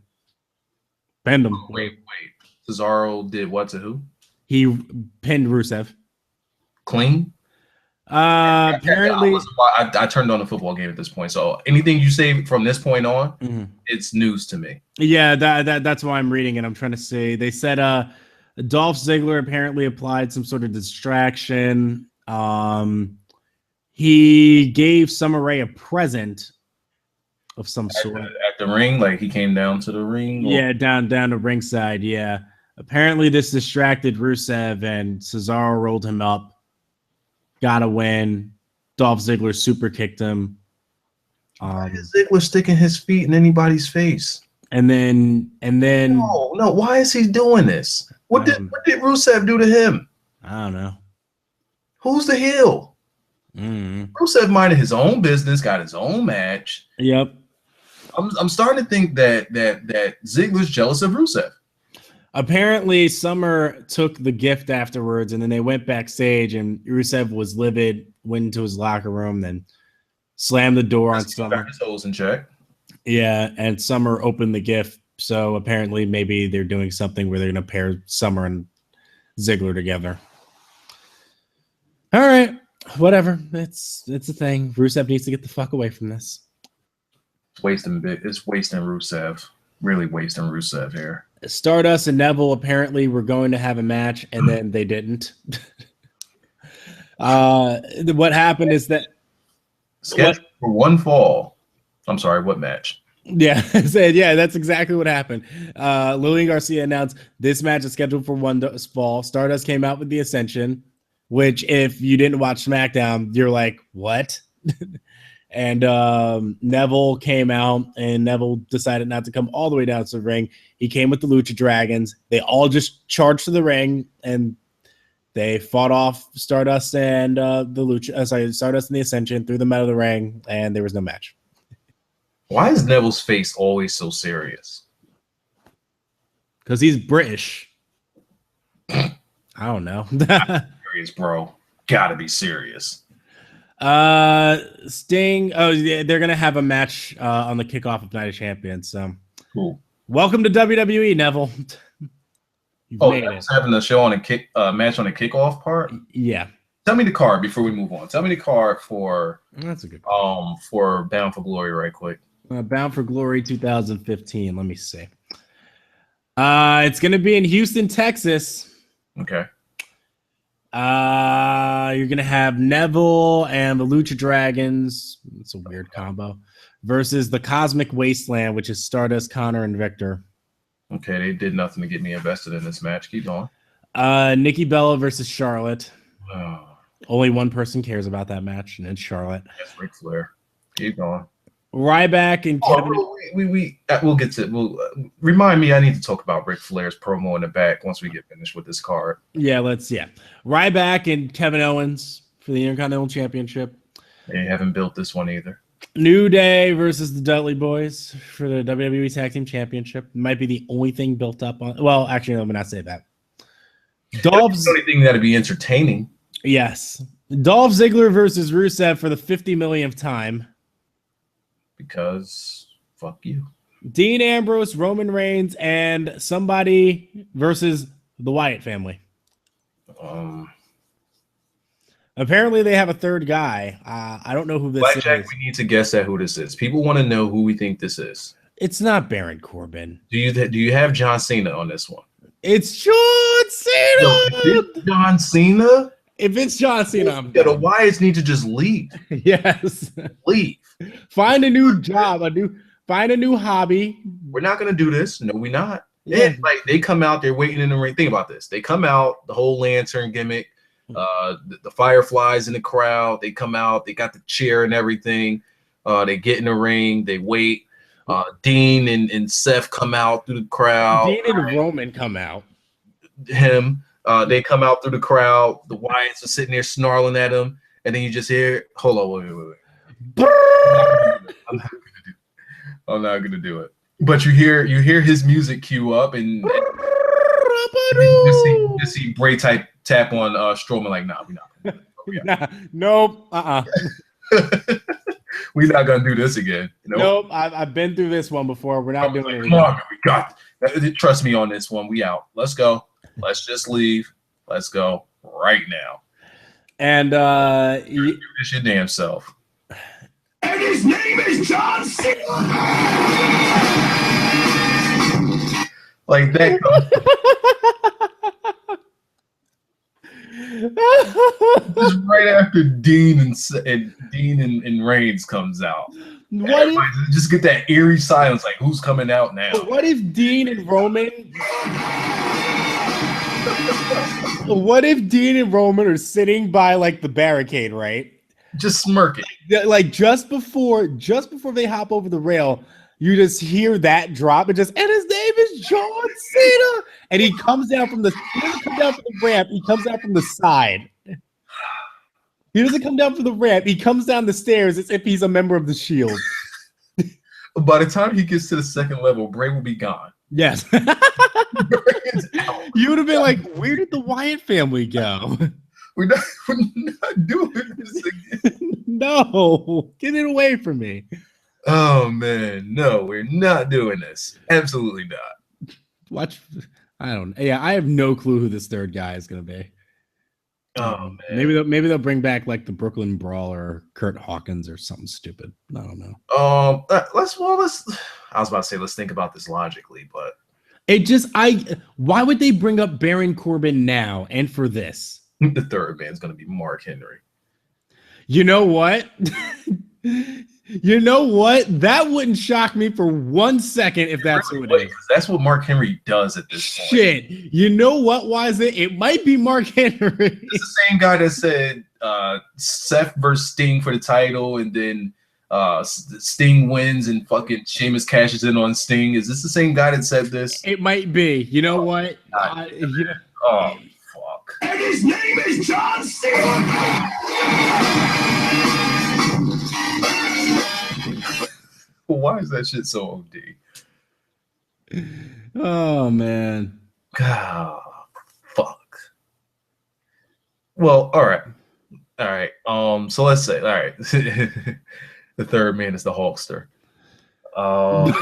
B: Pinned him.
A: Oh, wait. Cesaro did what to who?
B: He pinned Rusev.
A: Clean?
B: Apparently,
A: I turned on the football game at this point. So anything you say from this point on, it's news to me.
B: Yeah, that's why I'm reading it. I'm trying to see. They said Dolph Ziggler apparently applied some sort of distraction. He gave Summer Rae a present of some sort
A: at the ring, like he came down to the ring.
B: Yeah, down to ringside. Yeah. Apparently, this distracted Rusev, and Cesaro rolled him up. Got a win. Dolph Ziggler super kicked him.
A: Why is Ziggler sticking his feet in anybody's face?
B: And then
A: no. Why is he doing this? What did Rusev do to him?
B: I don't know.
A: Who's the heel? Rusev minded his own business, got his own match.
B: Yep.
A: I'm starting to think that Ziggler's jealous of Rusev.
B: Apparently, Summer took the gift afterwards, and then they went backstage, and Rusev was livid, went into his locker room, then slammed the door on Summer.
A: His holes in check.
B: Yeah, and Summer opened the gift, so apparently maybe they're doing something where they're going to pair Summer and Ziggler together. All right, whatever. It's a thing. Rusev needs to get the fuck away from this.
A: It's wasting Rusev. Really wasting Rusev here.
B: Stardust and Neville apparently were going to have a match, and then they didn't. What happened is that
A: scheduled for one fall. I'm sorry, what match?
B: Yeah, that's exactly what happened. Lillian Garcia announced this match is scheduled for one fall. Stardust came out with the Ascension, which if you didn't watch SmackDown, you're like, what? And Neville came out, and Neville decided not to come all the way down to the ring. He came with the Lucha Dragons. They all just charged to the ring, and they fought off Stardust and Stardust and the Ascension, threw them out of the ring, and there was no match.
A: Why is Neville's face always so serious?
B: Because he's British. I don't know.
A: Serious, bro. Gotta be serious.
B: Sting. Oh, yeah, they're gonna have a match on the kickoff of Night of Champions. So,
A: cool.
B: Welcome to WWE, Neville.
A: Neville's having a show on a match on the kickoff part.
B: Yeah.
A: Tell me the card before we move on. Tell me the card for
B: That's a good
A: for Bound for Glory right quick.
B: Bound for Glory 2015. Let me see. It's going to be in Houston, Texas.
A: Okay.
B: You're going to have Neville and the Lucha Dragons. It's a weird combo. Versus the Cosmic Wasteland, which is Stardust, Connor, and Victor.
A: Okay, they did nothing to get me invested in this match. Keep going.
B: Nikki Bella versus Charlotte.
A: Oh.
B: Only one person cares about that match, and it's Charlotte.
A: That's Ric Flair. Keep going.
B: Ryback and Kevin.
A: We'll get to. We'll remind me. I need to talk about Ric Flair's promo in the back once we get finished with this card.
B: Yeah, Ryback and Kevin Owens for the Intercontinental Championship.
A: They haven't built this one either.
B: New Day versus the Dudley Boys for the WWE Tag Team Championship. Might be the only thing built up on. Well, actually, let me not say that.
A: Dolph's the only thing that'd be entertaining.
B: Yes, Dolph Ziggler versus Rusev for the 50 millionth time.
A: Because fuck you.
B: Dean Ambrose, Roman Reigns, and somebody versus the Wyatt family. Apparently, they have a third guy. I don't know who this
A: Blackjack,
B: is.
A: we need to guess at who this is. People want to know who we think this is.
B: It's not Baron Corbin.
A: Do you have John Cena on this one?
B: It's John Cena.
A: No, it's John Cena.
B: If it's John Cena, I'm
A: the
B: done.
A: Wyatts need to just leave.
B: Yes.
A: Leave.
B: Find a new job, find a new hobby.
A: We're not gonna do this. No, we're not.
B: Yeah.
A: Like they come out, they're waiting in the ring. Think about this. They come out, the whole lantern gimmick, the fireflies in the crowd. They come out, they got the chair and everything. They get in the ring, they wait. Dean and Seth come out through the crowd.
B: Dean and Roman come out.
A: They come out through the crowd. The Wyatts are sitting there snarling at him, and then you just hear, "Hold on, wait. I'm not gonna do it." But you hear his music cue up, and you see Bray tap on Strowman like, "Nah, we're not.
B: Nope.
A: We're not gonna do this again."
B: Nope. I've been through this one before. We're not doing it again.
A: Come on, we got. Trust me on this one. We out. Let's go. Let's just leave. Let's go right now. And it's your damn self.
C: And his name is John Cena.
A: Like that. Just right after Dean and Reigns comes out. Just get that eerie silence, like who's coming out now?
B: What if Dean and Roman? What if Dean and Roman are sitting by like the barricade, right?
A: Just smirking.
B: Like just before they hop over the rail, you just hear that drop and his name is John Cena. And he comes down from the ramp, he comes down from the side. He doesn't come down from the ramp, he comes down the stairs as if he's a member of the Shield.
A: By the time he gets to the second level, Bray will be gone.
B: Yes. You would have been like, where did the Wyatt family go?
A: We're not doing this again.
B: No, get it away from me.
A: Oh man, no, we're not doing this. Absolutely not.
B: Watch. I don't. Yeah, I have no clue who this third guy is gonna be.
A: Oh man.
B: Maybe they'll bring back like the Brooklyn Brawler or Kurt Hawkins or something stupid. I don't know.
A: Let's. I was about to say let's think about this logically, but
B: why would they bring up Baron Corbin now and for this?
A: The third man's gonna be Mark Henry.
B: You know what? That wouldn't shock me for 1 second if that's who it is.
A: That's what Mark Henry does at this point.
B: Shit. You know what? Why is it? It might be Mark Henry.
A: It's the same guy that said Seth versus Sting for the title, and then Sting wins and fucking Sheamus cashes in on Sting. Is this the same guy that said this?
B: It might be. You know what?
A: Oh, fuck.
C: And his name is John Cena.
A: Why is that shit so OD?
B: Oh man.
A: God, fuck. Well, all right. So let's say, all right, the third man is the Hulkster. All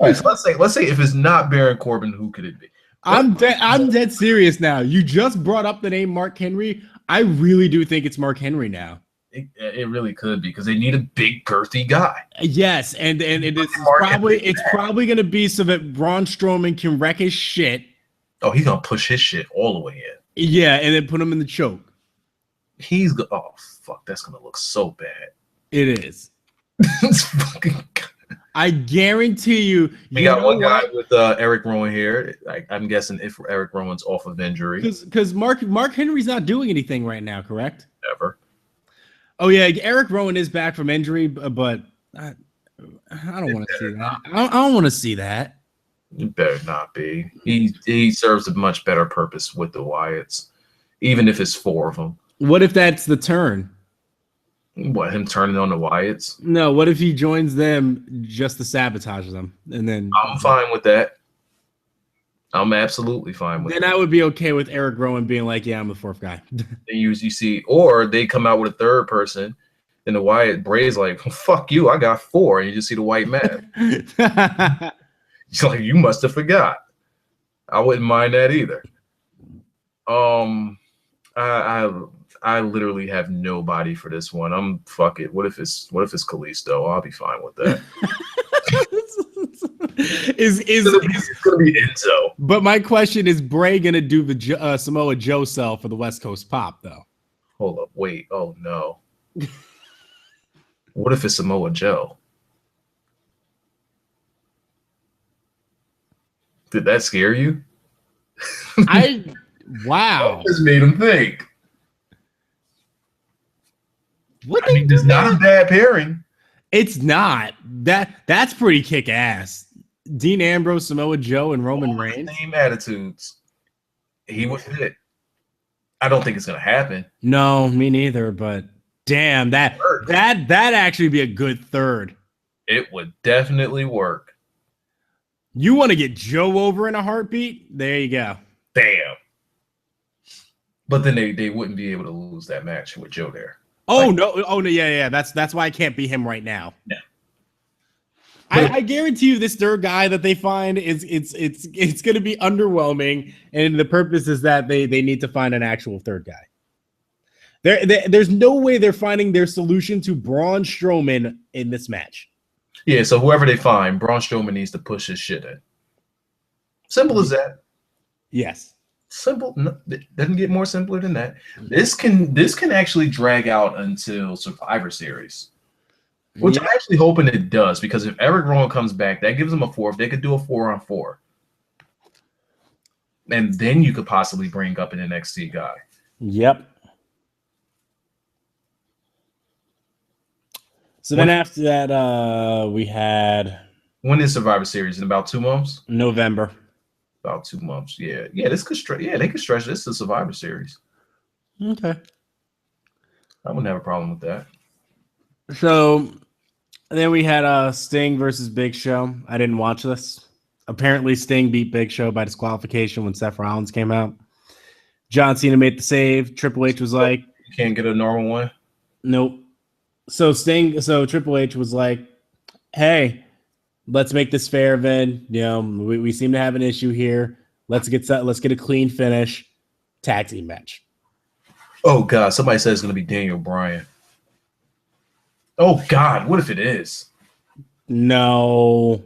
A: right, so let's say if it's not Baron Corbin, who could it be?
B: I'm dead serious now. You just brought up the name Mark Henry. I really do think it's Mark Henry now.
A: It really could be because they need a big girthy guy.
B: Yes, and it's probably going to be so that Braun Strowman can wreck his shit.
A: Oh, he's gonna push his shit all the way in.
B: Yeah, and then put him in the choke.
A: Oh fuck, that's gonna look so bad.
B: It is.
A: It's fucking.
B: I guarantee you.
A: We got one guy with Eric Rowan here. I'm guessing if Eric Rowan's off of injury,
B: because Mark Henry's not doing anything right now, correct?
A: Ever.
B: Oh yeah, Eric Rowan is back from injury, but I don't want to see that. I don't want to see that.
A: It better not be. He serves a much better purpose with the Wyatts, even if it's 4 of them.
B: What if that's the turn?
A: What, him turning on the Wyatts?
B: No, what if he joins them just to sabotage them? And then
A: I'm fine with that. I'm absolutely fine with
B: then
A: that.
B: I would be okay with Eric Rowan being like, yeah, I'm the 4th guy.
A: You see, or they come out with a 3rd person, and the Wyatt Bray's like, fuck you, I got 4, and you just see the white man. He's like, you must have forgot. I wouldn't mind that either. I literally have nobody for this one. Fuck it. What if it's Kalisto? I'll be fine with that. It's gonna be Enzo.
B: But my question is, Bray gonna do the Samoa Joe sell for the West Coast Pop though?
A: Hold up, wait. Oh no. What if it's Samoa Joe? Did that scare you?
B: Wow.
A: That just made him think.
B: What?
A: I mean, it's not a bad pairing.
B: It's not. That's pretty kick ass. Dean Ambrose, Samoa Joe, and Roman Reigns.
A: Same attitudes. He would fit. I don't think it's gonna happen.
B: No, me neither. But damn, that actually be a good 3rd.
A: It would definitely work.
B: You want to get Joe over in a heartbeat? There you go.
A: Damn. But then they wouldn't be able to lose that match with Joe there.
B: Oh no! Yeah. That's why I can't be him right now.
A: Yeah.
B: I guarantee you, this 3rd guy that they find it's going to be underwhelming, and the purpose is that they need to find an actual 3rd guy. There's no way they're finding their solution to Braun Strowman in this match.
A: Yeah, so whoever they find, Braun Strowman needs to push his shit in. Simple as that.
B: Yes.
A: Simple. No, it doesn't get more simpler than that. This can actually drag out until Survivor Series, which I'm actually hoping it does, because if Eric Rowan comes back, that gives them a 4th. They could do a 4-on-4, and then you could possibly bring up an NXT guy.
B: Yep. So then after that, we had.
A: When is Survivor Series? In about 2 months?
B: November.
A: About 2 months. Yeah. This could stretch. Yeah, they could stretch this to Survivor Series.
B: Okay.
A: I wouldn't have a problem with that.
B: So then we had Sting versus Big Show. I didn't watch this. Apparently, Sting beat Big Show by disqualification when Seth Rollins came out. John Cena made the save. Triple H was like,
A: "You can't get a normal one."
B: Nope. So Triple H was like, "Hey, let's make this fair, Vin. You know, we seem to have an issue here. Let's get a clean finish, tag team match."
A: Oh God! Somebody said it's going to be Daniel Bryan. Oh God! What if it is?
B: No.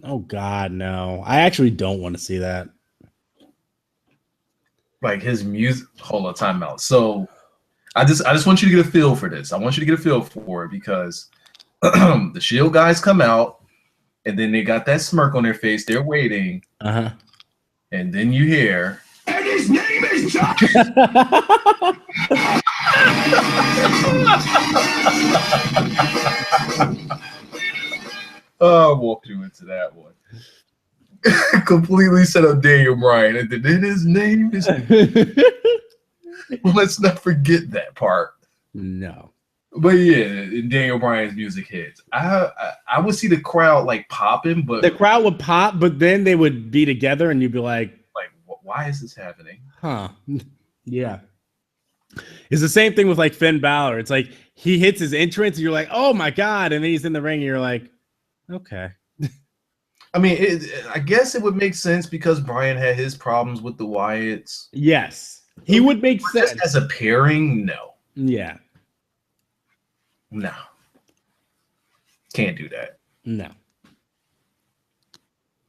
B: Oh God, no. I actually don't want to see that.
A: Like his music. Hold on, time out. So I just want you to get a feel for this. I want you to get a feel for it because the Shield guys come out and then they got that smirk on their face. They're waiting.
B: Uh-huh.
A: And then you hear,
C: And his name is John.
A: oh, I walked you into that one. Completely set up Daniel Bryan. And then his name is. Well, let's not forget that part.
B: No.
A: But yeah, Daniel Bryan's music hits. I would see the crowd like popping, but
B: the crowd would pop, but then they would be together, and you'd be like,
A: why is this happening?
B: Huh? Yeah. It's the same thing with like Finn Balor. It's like he hits his entrance, and you're like, oh my God, and then he's in the ring, and you're like, okay.
A: I mean, I guess it would make sense because Brian had his problems with the Wyatts.
B: Yes, he would make sense.
A: Just as a pairing, no.
B: Yeah.
A: No. Can't do that.
B: No.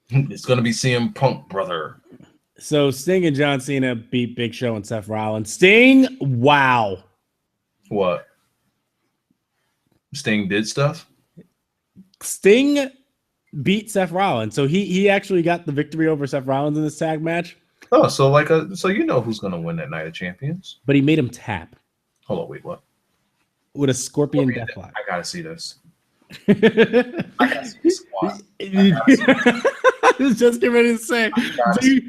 A: It's going to be CM Punk, brother.
B: So Sting and John Cena beat Big Show and Seth Rollins. Sting, wow.
A: What? Sting did stuff?
B: Sting beat Seth Rollins. So he actually got the victory over Seth Rollins in this tag match.
A: Oh, so so you know who's going to win that Night of Champions?
B: But he made him tap.
A: Hold on, wait, what?
B: With a Scorpion Deathlock.
A: I got to see this.
B: I
A: gotta see this squat.
B: I was just getting ready to say, do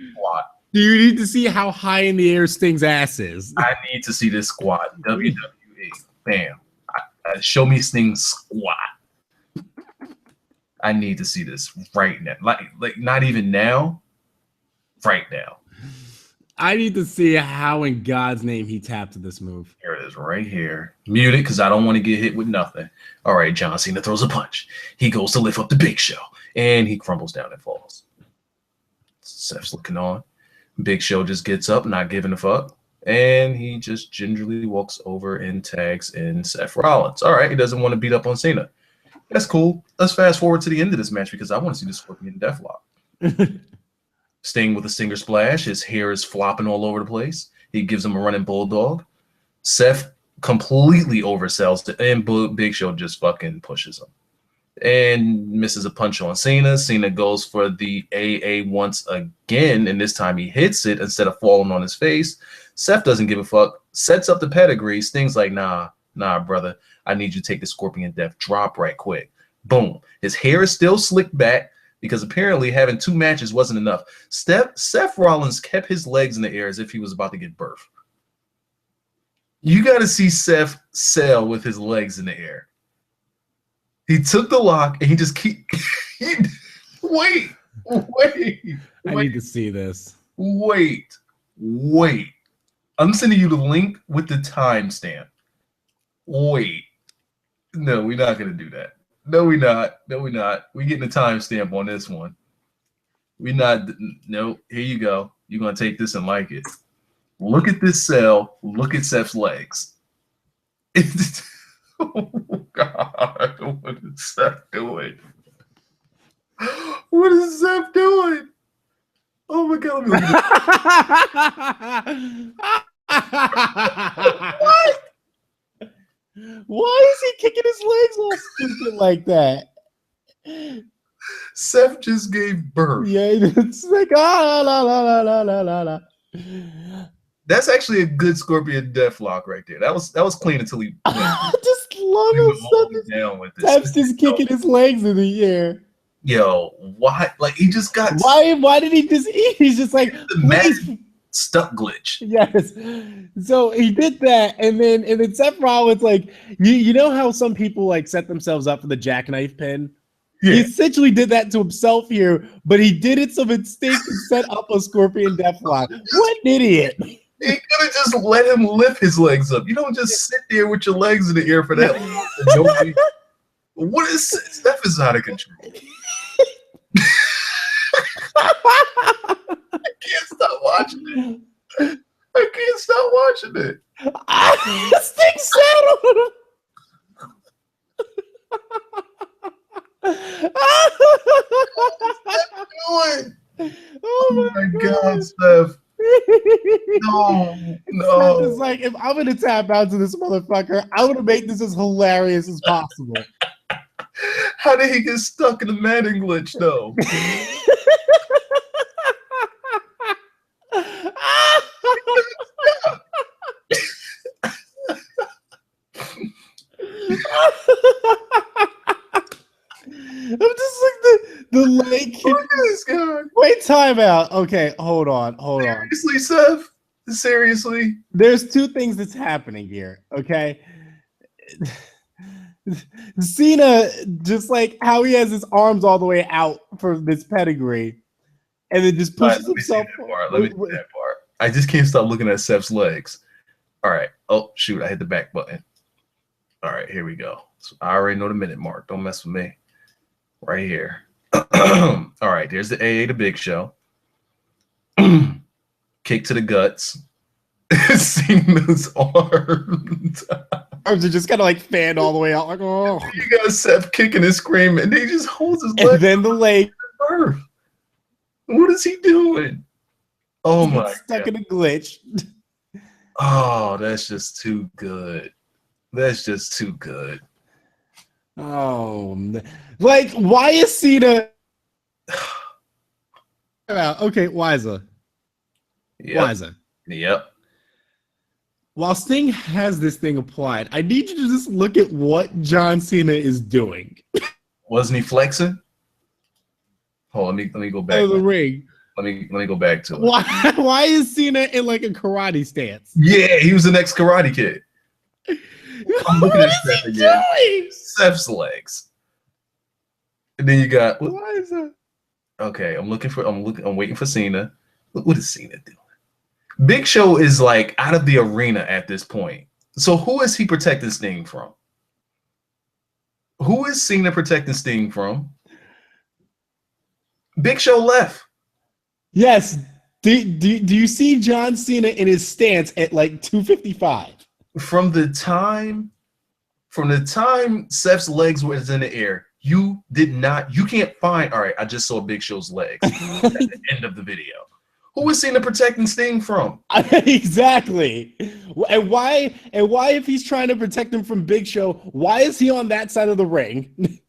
B: you need to see how high in the air Sting's ass is?
A: I need to see this squat. WWE. Bam. Show me Sting's squat. I need to see this right now. Like not even now. Right now.
B: I need to see how in God's name he tapped to this move.
A: Here it is right here. Mute it because I don't want to get hit with nothing. All right, John Cena throws a punch. He goes to lift up the Big Show, and he crumbles down and falls. Seth's looking on. Big Show just gets up, not giving a fuck, and he just gingerly walks over and tags in Seth Rollins. All right, he doesn't want to beat up on Cena. That's cool. Let's fast forward to the end of this match because I want to see the Scorpion Deathlock. Sting with a Stinger Splash. His hair is flopping all over the place. He gives him a running bulldog. Seth completely oversells it, and Big Show just fucking pushes him. And misses a punch on Cena. Cena goes for the AA once again, and this time he hits it instead of falling on his face. Seth doesn't give a fuck. Sets up the pedigree. Sting's like, nah, brother. I need you to take the Scorpion Death drop right quick. Boom. His hair is still slicked back, because apparently having 2 matches wasn't enough. Seth Rollins kept his legs in the air as if he was about to give birth. You got to see Seth sell with his legs in the air. He took the lock and he just wait.
B: I need to see this.
A: Wait. I'm sending you the link with the timestamp. Wait. No, we're not going to do that. No, we're not. We getting a timestamp on this one. We not. No, here you go. You're going to take this and like it. Look at this cell. Look at Seth's legs. Oh, God. What is Seth doing? What is Seth doing? Oh, my God.
B: What? Why is he kicking his legs all stupid like that?
A: Seth just gave birth.
B: Yeah, it's like la.
A: That's actually a good Scorpion Deathlock right there. That was clean until he
B: I just love it.
A: Down with this.
B: Seth's just kicking his legs in the air.
A: Yo, why? Like he just got.
B: Why did he just eat? He's just like
A: the magic stuck glitch.
B: Yes. So he did that, and then Seth Rollins, like you know how some people like set themselves up for the jackknife pin? Yeah. He essentially did that to himself here, but he did it some instinct and set up a Scorpion Deathlock. What an idiot.
A: He could have just let him lift his legs up. You don't just sit there with your legs in the air for that long. What is Steph is out of control. I can't stop watching it. I can't stop watching it.
B: Sting sat on him.
A: What is Steph doing? Oh my God, Steph. No.
B: It's like, if I'm gonna tap out to this motherfucker, I want to make this as hilarious as possible.
A: How did he get stuck in the Madden glitch though?
B: I'm just like the leg.
A: Look at this guy.
B: Wait, time out. Okay, hold on.
A: Seriously, Seth? Seriously?
B: There's 2 things that's happening here, okay? Cena, just like how he has his arms all the way out for this pedigree, and then just pushes himself.
A: Let me see that part. I just can't stop looking at Seth's legs. All right. Oh, shoot. I hit the back button. All right. Here we go. So I already know the minute mark. Don't mess with me. Right here. All right, there's the AA, the Big Show. Kick to the guts. Cena's arms.
B: Arms are just kind of like fanned all the way out. Like, oh.
A: You got Seth kicking and screaming, and he just holds his leg.
B: And then the leg.
A: What is he doing? Oh my
B: stuck
A: God.
B: in a glitch.
A: Oh, that's just too good. That's just too good.
B: Oh, like, why is Cena? Okay, Wiza. Wiza.
A: Yep.
B: While Sting has this thing applied, I need you to just look at what John Cena is doing.
A: Wasn't he flexing? Hold on, let me go back.
B: Out of the ring.
A: Let me go back to it.
B: Why is Cena in like a karate stance?
A: Yeah, he was the next Karate Kid. I'm looking at Seth again.
B: Doing?
A: Seth's legs. And then you got
B: Why is that?
A: okay, I'm waiting for Cena. What is Cena doing? Big Show is like out of the arena at this point. So who is he protecting Sting from? Who is Cena protecting Sting from? Big Show left.
B: Yes. Do you see John Cena in his stance at like 255?
A: From the time Seth's legs was in the air, you can't find. All right, I just saw Big Show's legs at the end of the video. Who is Cena protecting Sting from?
B: Exactly. And why if he's trying to protect him from Big Show, why is he on that side of the ring?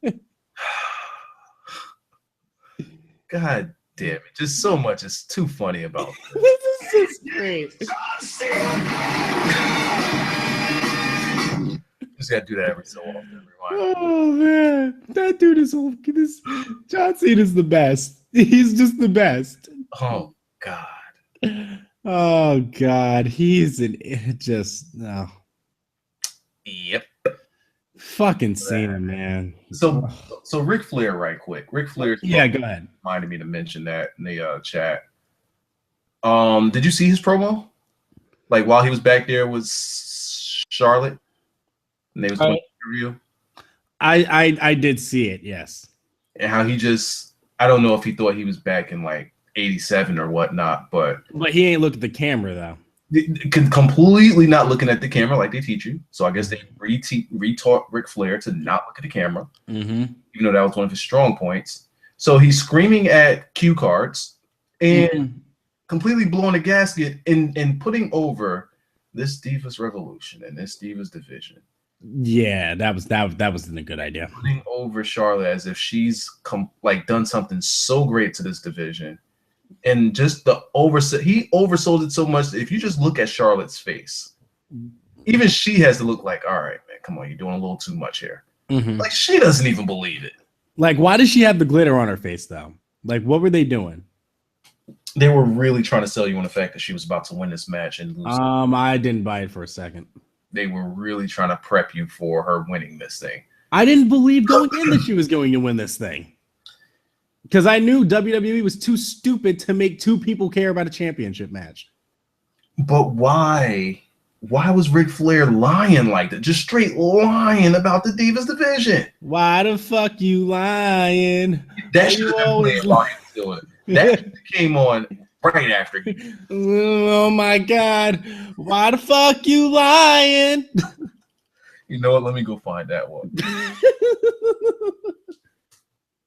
A: God damn it. Just so much is too funny about this.
B: This is just great.
A: Just gotta do that every so often.
B: Oh man, that dude is this. John Cena is the best. He's just the best.
A: Oh God.
B: Oh God, he's just no.
A: Yep.
B: Fucking Cena, man.
A: So Ric Flair, right quick. Ric Flair.
B: Yeah, go ahead.
A: Reminded me to mention that in the chat. Did you see his promo? Like while he was back there with Charlotte, and they was doing an interview.
B: I did see it, yes.
A: And how he just, I don't know if he thought he was back in like 87 or whatnot, but
B: he ain't look at the camera though.
A: Completely not looking at the camera like they teach you. So I guess they retaught Ric Flair to not look at the camera, even though that was one of his strong points. So he's screaming at cue cards and completely blowing a gasket and putting over this Divas Revolution and this Divas division.
B: Yeah, that wasn't a good idea.
A: Putting over Charlotte as if she's done something so great to this division. And just he oversold it so much that if you just look at Charlotte's face, even she has to look like, all right, man, come on, you're doing a little too much here. Like she doesn't even believe it.
B: Like, why does she have the glitter on her face though? Like, what were they doing?
A: They were really trying to sell you on the fact that she was about to win this match and lose.
B: I didn't buy it for a second.
A: They were really trying to prep you for her winning this thing.
B: I didn't believe going in that she was going to win this thing. Because I knew WWE was too stupid to make two people care about a championship match.
A: But why? Why was Ric Flair lying like that? Just straight lying about the Divas division.
B: Why the fuck you lying?
A: That should have been lying to it. That came on right after.
B: Oh my God. Why the fuck you lying?
A: You know what? Let me go find that one.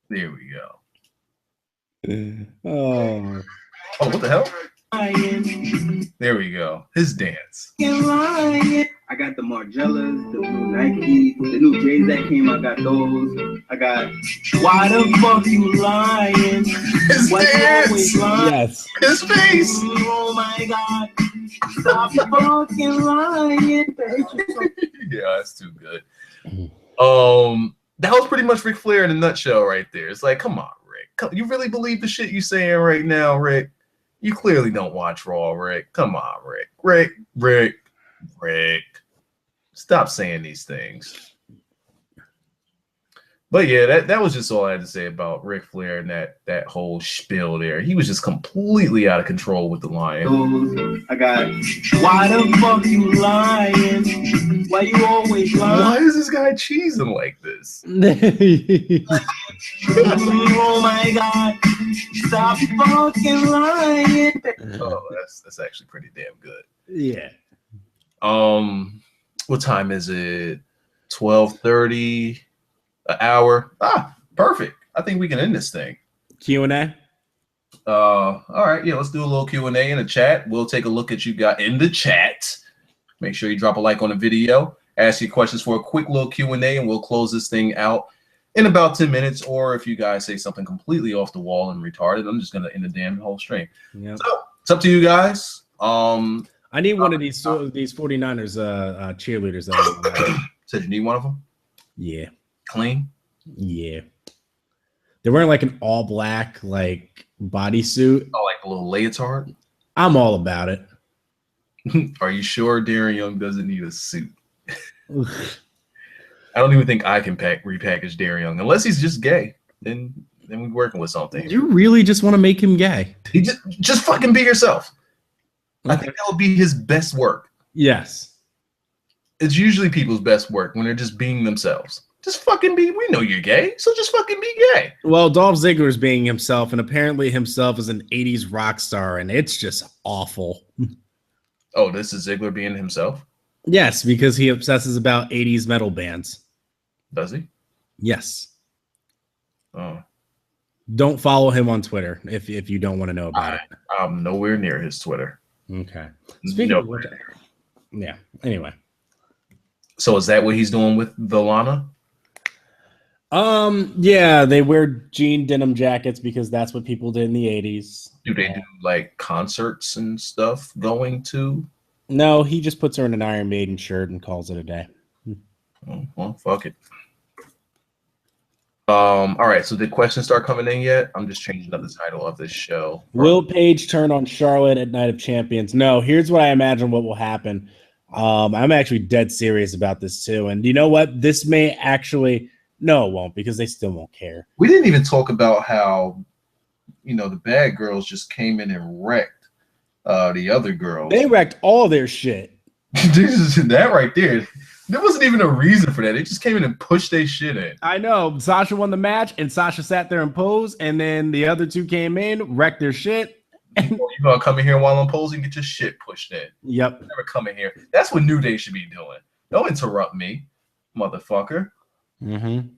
A: There we go.
B: Oh,
A: what the hell? There we go. His dance.
D: I got the Margellas, the new Nikes, the new J's that came. I got those. I got. Why the fuck you lying?
A: His dance.
B: yes.
A: His face.
D: Oh my God! Stop fucking lying.
A: Yeah, that's too good. That was pretty much Ric Flair in a nutshell right there. It's like, come on, Rick. You really believe the shit you saying right now, Rick? You clearly don't watch Raw, Rick. Come on, Rick. Rick. Stop saying these things. But yeah, that was just all I had to say about Ric Flair and that whole spiel there. He was just completely out of control with the lion.
D: I got. Why the fuck you lying? Why you always lying?
A: Why is this guy cheesing like this?
D: Oh my God. Stop fucking lying.
A: Oh, that's actually pretty damn good.
B: Yeah.
A: What time is it? 12:30, an hour. Perfect. I think we can end this thing.
B: Q&A.
A: All right, yeah, let's do a little Q&A in the chat. We'll take a look at you guys in the chat. Make sure you drop a like on the video. Ask your questions for a quick little Q&A, and we'll close this thing out in about 10 minutes. Or if you guys say something completely off the wall and retarded, I'm just gonna end the damn whole stream.
B: Yep.
A: So it's up to you guys.
B: I need one of these 49ers cheerleaders.
A: Said you need one of them?
B: Yeah.
A: Clean?
B: Yeah. They're wearing like an all black like bodysuit.
A: Oh, like a little leotard?
B: I'm all about it.
A: Are you sure Darren Young doesn't need a suit? I don't even think I can repackage Darren Young unless he's just gay. Then we're working with something.
B: You really just want to make him gay?
A: He just fucking be yourself. I think that would be his best work.
B: Yes.
A: It's usually people's best work when they're just being themselves. Just fucking be. We know you're gay, so just fucking be gay.
B: Well, Dolph Ziggler's being himself, and apparently himself is an 80s rock star, and it's just awful.
A: Oh, this is Ziggler being himself?
B: Yes, because he obsesses about 80s metal bands.
A: Does he?
B: Yes.
A: Oh.
B: Don't follow him on Twitter if you don't want to know about it.
A: I'm nowhere near his Twitter.
B: Okay. Speaking of which, yeah. Anyway.
A: So is that what he's doing with the Lana?
B: Yeah, they wear jean denim jackets because that's what people did in the 80s.
A: Do they do like concerts and stuff going to?
B: No, he just puts her in an Iron Maiden shirt and calls it a day.
A: Oh, well, fuck it. All right, so did questions start coming in yet? I'm just changing up the title of this show.
B: Will Paige turn on Charlotte at Night of Champions? No, here's what I imagine what will happen. I'm actually dead serious about this too. And you know what? This may actually... No, it won't, because they still won't care.
A: We didn't even talk about how, the bad girls just came in and wrecked the other girls.
B: They wrecked all their shit.
A: That right there. There wasn't even a reason for that. They just came in and pushed their shit in.
B: I know. Sasha won the match, and Sasha sat there and posed, and then the other two came in, wrecked their shit.
A: You gonna come in here while I'm posing, get your shit pushed in.
B: Yep.
A: Never come in here. That's what New Day should be doing. Don't interrupt me, motherfucker.
B: Mm-hmm.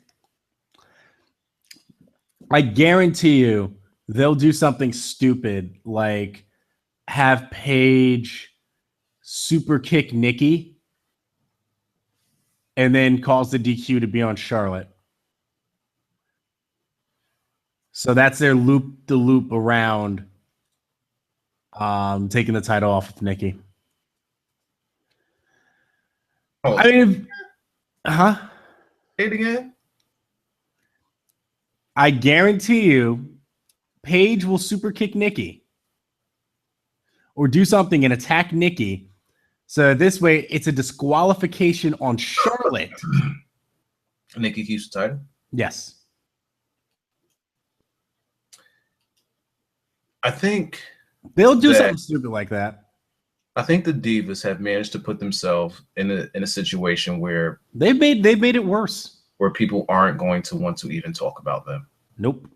B: I guarantee you they'll do something stupid like have Paige super kick Nikki and then calls the DQ to be on Charlotte. So that's their loop around taking the title off of Nikki.
A: Oh,
B: I mean, huh?
A: Say it again.
B: I guarantee you Paige will super kick Nikki or do something and attack Nikki. So this way it's a disqualification on Charlotte.
A: Nikki keeps the title?
B: Yes.
A: I think
B: they'll do something stupid like that.
A: I think the Divas have managed to put themselves in a situation where
B: they've made it worse.
A: Where people aren't going to want to even talk about them.
B: Nope.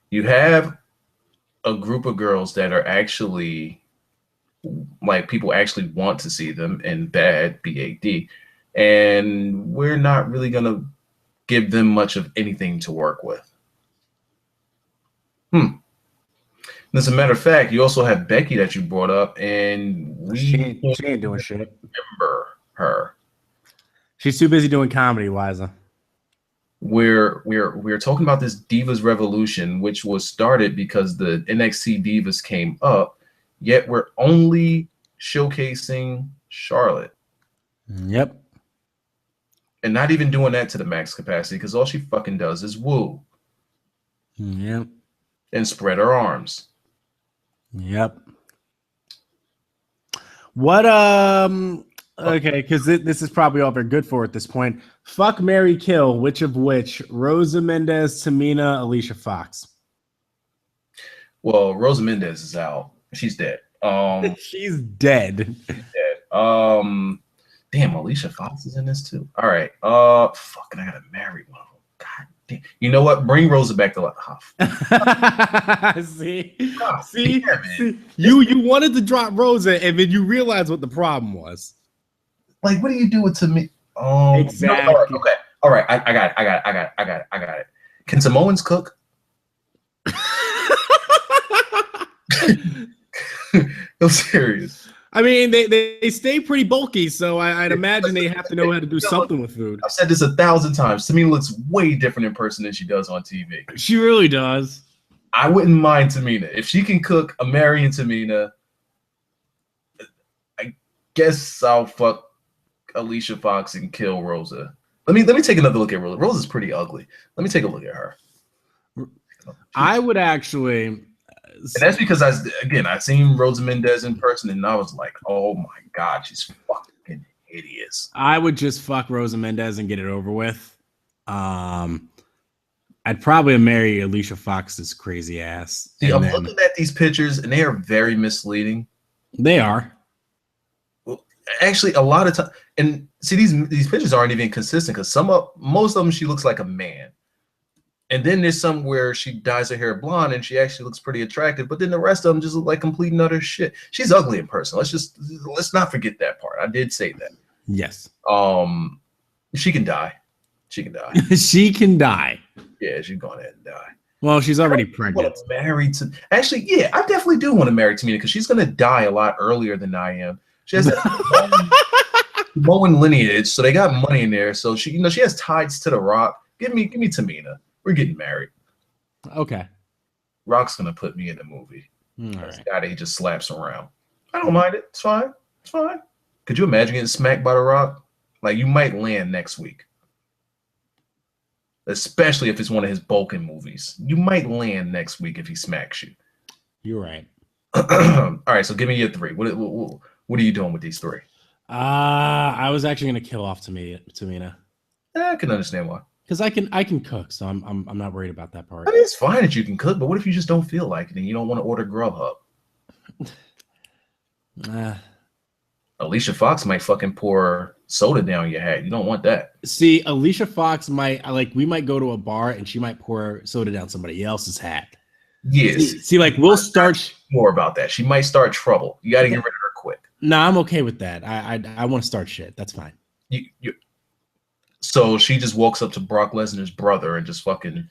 A: You have a group of girls that are actually like people actually want to see them in bad BAD, and we're not really gonna give them much of anything to work with. As a matter of fact, you also have Becky that you brought up, and
B: she ain't doing shit.
A: Remember her?
B: She's too busy doing comedy, Liza.
A: We're talking about this Divas Revolution, which was started because the NXT Divas came up, yet we're only showcasing Charlotte.
B: Yep.
A: And not even doing that to the max capacity because all she fucking does is woo.
B: Yep.
A: And spread her arms.
B: Yep. What okay, because this is probably all they're good for at this point. Fuck, marry, kill. Which of which? Rosa Mendez, Tamina, Alicia Fox.
A: Well, Rosa Mendez is out. She's dead.
B: She's dead.
A: She's dead. Damn, Alicia Fox is in this too. All right. Fucking, I gotta marry one of them. God You know what? Bring Rosa back to life.
B: See, you wanted to drop Rosa, and then you realized what the problem was.
A: Like, what do you do with to me?
B: Exactly.
A: No, okay. All right. I got it. Can Samoans cook? No, serious.
B: I mean, they stay pretty bulky, so I'd imagine they have to know how to do something with food.
A: I've said this 1,000 times. Tamina looks way different in person than she does on TV.
B: She really does.
A: I wouldn't mind Tamina. If she can cook, I'm marrying Tamina. I guess I'll fuck Alicia Fox and kill Rosa. Let me take another look at Rosa. Rosa's pretty ugly. Let me take a look at her.
B: I would actually...
A: And that's because I seen Rosa Mendez in person, and I was like, "Oh my god, she's fucking hideous."
B: I would just fuck Rosa Mendez and get it over with. I'd probably marry Alicia Fox's crazy ass.
A: See, I'm looking at these pictures, and they are very misleading.
B: They are.
A: Well, actually, a lot of time, and see these pictures aren't even consistent because most of them she looks like a man. And then there's some where she dyes her hair blonde and she actually looks pretty attractive, but then the rest of them just look like complete and utter shit. She's ugly in person. Let's not forget that part. I did say that.
B: Yes.
A: She can die. She can die.
B: She can die.
A: Yeah, she's going ahead and die.
B: Well, she's already pregnant.
A: Actually, yeah, I definitely do want to marry Tamina because she's gonna die a lot earlier than I am. She has that Bowen lineage, so they got money in there. So she has ties to the Rock. Give me Tamina. We're getting married.
B: Okay.
A: Rock's gonna put me in the movie.
B: All
A: This
B: right.
A: guy that he just slaps around. I don't mind it. It's fine. It's fine. Could you imagine getting smacked by the Rock? Like, you might land next week. Especially if it's one of his bulking movies. You might land next week if he smacks you.
B: You're right.
A: All right, so give me your three. What are you doing with these three?
B: I was actually gonna kill off Tamina.
A: I can understand why.
B: Because I can cook, so I'm not worried about that part.
A: I mean, it's fine that you can cook, but what if you just don't feel like it and you don't want to order Grubhub? Alicia Fox might fucking pour soda down your hat. You don't want that.
B: See, Alicia Fox we might go to a bar and she might pour soda down somebody else's hat.
A: Yes.
B: See, like we'll start
A: more about that. She might start trouble. You got to get rid of her quick.
B: No, I'm okay with that. I want to start shit. That's fine.
A: So she just walks up to Brock Lesnar's brother and just fucking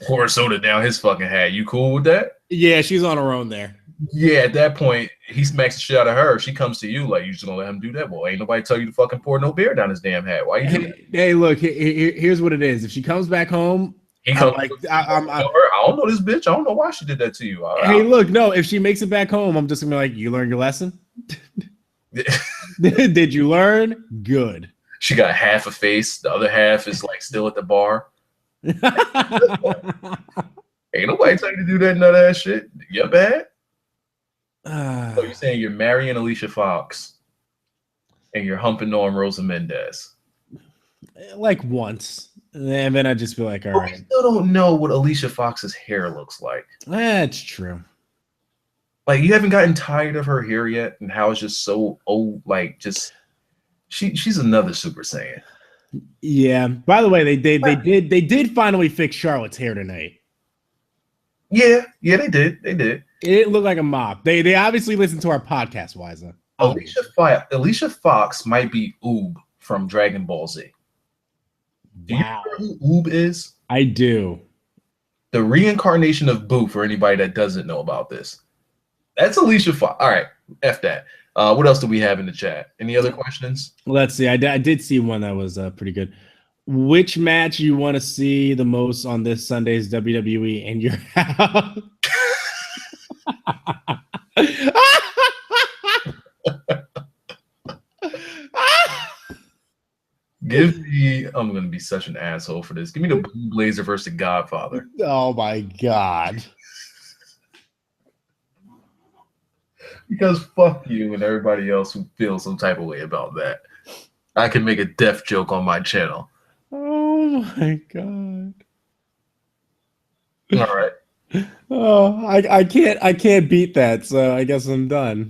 A: pour soda down his fucking hat. You cool with that?
B: Yeah, she's on her own there.
A: Yeah, at that point, he smacks the shit out of her. She comes to you like, you just gonna let him do that? Well, ain't nobody tell you to fucking pour no beer down his damn hat. Why you do that?
B: Hey, look, here's what it is. If she comes back home,
A: He comes
B: I
A: don't know this bitch. I don't know why she did that to you.
B: Hey, look, no, if she makes it back home, I'm just gonna be like, you learned your lesson? Did you learn? Good.
A: She got half a face. The other half is like still at the bar. Ain't nobody tell you to do that nut ass shit. You bad? So you're saying you're marrying Alicia Fox and you're humping on Rosa Mendez?
B: Like once. And then I just feel like, all right.
A: I still don't know what Alicia Fox's hair looks like.
B: That's true.
A: Like, you haven't gotten tired of her hair yet and how it's just so old, like just she's another Super Saiyan.
B: Yeah. By the way, they did finally fix Charlotte's hair tonight.
A: Yeah, they did.
B: It looked like a mop. They obviously listened to our podcast, Wiza.
A: Alicia Fox might be Oob from Dragon Ball Z. Do you know who Oob is?
B: I do.
A: The reincarnation of Boo, for anybody that doesn't know about this. That's Alicia Fox. All right, F that. What else do we have in the chat? Any other questions?
B: Let's see. I did see one that was pretty good. Which match you want to see the most on this Sunday's WWE in your house?
A: Give me, I'm going to be such an asshole for this. Give me the Blue Blazer versus the Godfather.
B: Oh my God.
A: Because fuck you and everybody else who feels some type of way about that. I can make a death joke on my channel.
B: Oh my God.
A: All right.
B: Oh, I can't beat that, so I guess I'm done.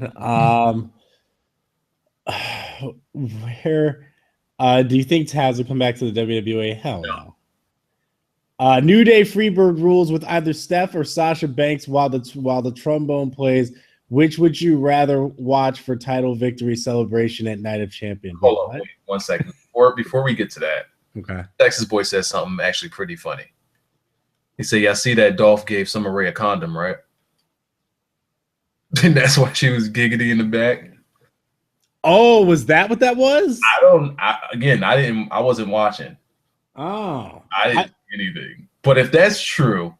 B: Where do you think Taz will come back to the WWE? Hell no. New Day Freebird rules with either Steph or Sasha Banks while the trombone plays. Which would you rather watch for title victory celebration at Night of Champions?
A: Hold on, wait 1 second. Before we get to that,
B: okay.
A: Texas boy says something actually pretty funny. He said, "Yeah, I see that Dolph gave Summer Rae a condom, right?" And that's why she was giggity in the back.
B: Oh, was that what that was?
A: I wasn't watching.
B: Oh,
A: I didn't see anything. But if that's true,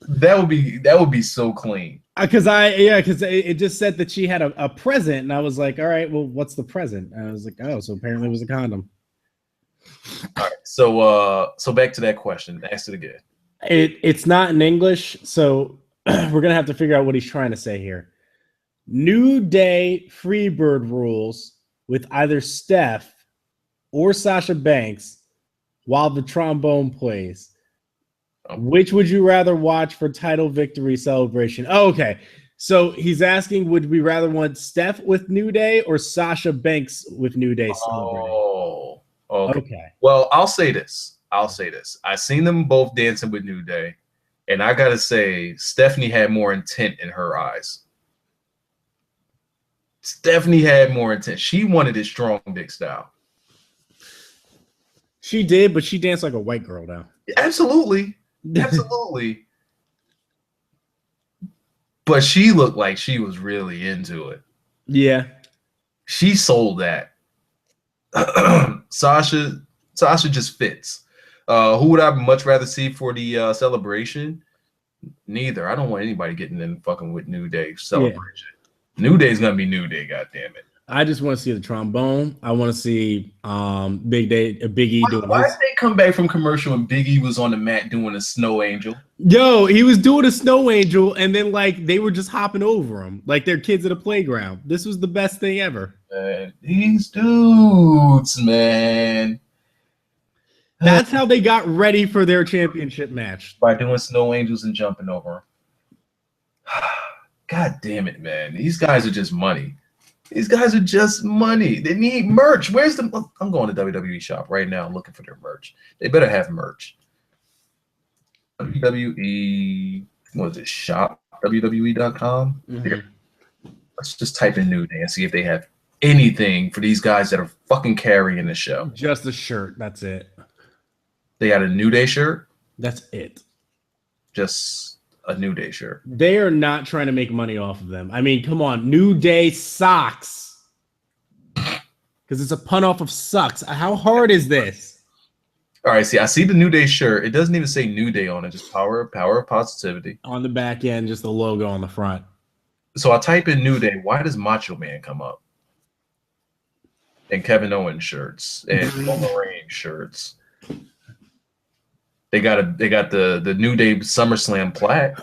A: that would be so clean.
B: Because it just said that she had a present, and I was like, all right, well, what's the present? And I was like, oh, so apparently it was a condom.
A: All right, so back to that question. Ask it again.
B: It's not in English, so we're gonna have to figure out what he's trying to say here. New Day Freebird rules with either Steph or Sasha Banks while the trombone plays. Which would you rather watch for title victory celebration? Oh, okay. So he's asking, would we rather want Steph with New Day or Sasha Banks with New Day celebrating?
A: Oh,
B: okay.
A: Well, I'll say this. I seen them both dancing with New Day, and I gotta say, Stephanie had more intent in her eyes. Stephanie had more intent. She wanted it strong dick style.
B: She did, but she danced like a white girl now.
A: Absolutely. Absolutely. But she looked like she was really into it.
B: Yeah.
A: She sold that. Sasha just fits. Who would I much rather see for the celebration? Neither. I don't want anybody getting in fucking with New Day celebration. Yeah. New Day's gonna be New Day, goddammit.
B: I just want to see the trombone. I want to see Big E doing.
A: Why did they come back from commercial and Big E was on the mat doing a snow angel?
B: Yo, he was doing a snow angel, and then like they were just hopping over him like they're kids at a playground. This was the best thing ever.
A: Man, these dudes, man.
B: That's how they got ready for their championship match.
A: By doing snow angels and jumping over them. God damn it, man. These guys are just money. These guys are just money. They need merch. Where's the... I'm going to WWE shop right now looking for their merch. They better have merch. WWE... What is it? Shop? WWE.com? Mm-hmm. Let's just type in New Day and see if they have anything for these guys that are fucking carrying the show.
B: Just a shirt. That's it.
A: They got a New Day shirt?
B: That's it.
A: Just... a New Day shirt.
B: They are not trying to make money off of them. I mean, come on, New Day socks. Because it's a pun off of sucks. How hard is this?
A: All right, see, I see the New Day shirt. It doesn't even say New Day on it, just power of positivity.
B: On the back end, just the logo on the front.
A: So I type in New Day. Why does Macho Man come up? And Kevin Owens shirts and Roman Reigns shirts. They got the New Day SummerSlam plaque.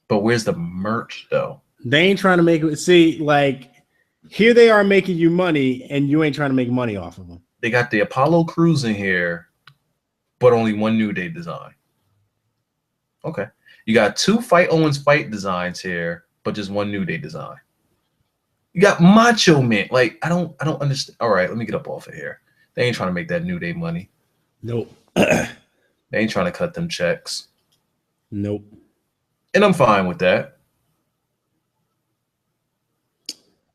A: But where's the merch though?
B: They ain't trying to make it. See, like here they are making you money, and you ain't trying to make money off of them.
A: They got the Apollo Crews in here, but only one New Day design. Okay. You got two Fight Owens fight designs here, but just one New Day design. You got Macho Man. Like, I don't understand. All right, let me get up off of here. They ain't trying to make that New Day money.
B: Nope.
A: They ain't trying to cut them checks.
B: Nope.
A: And I'm fine with that.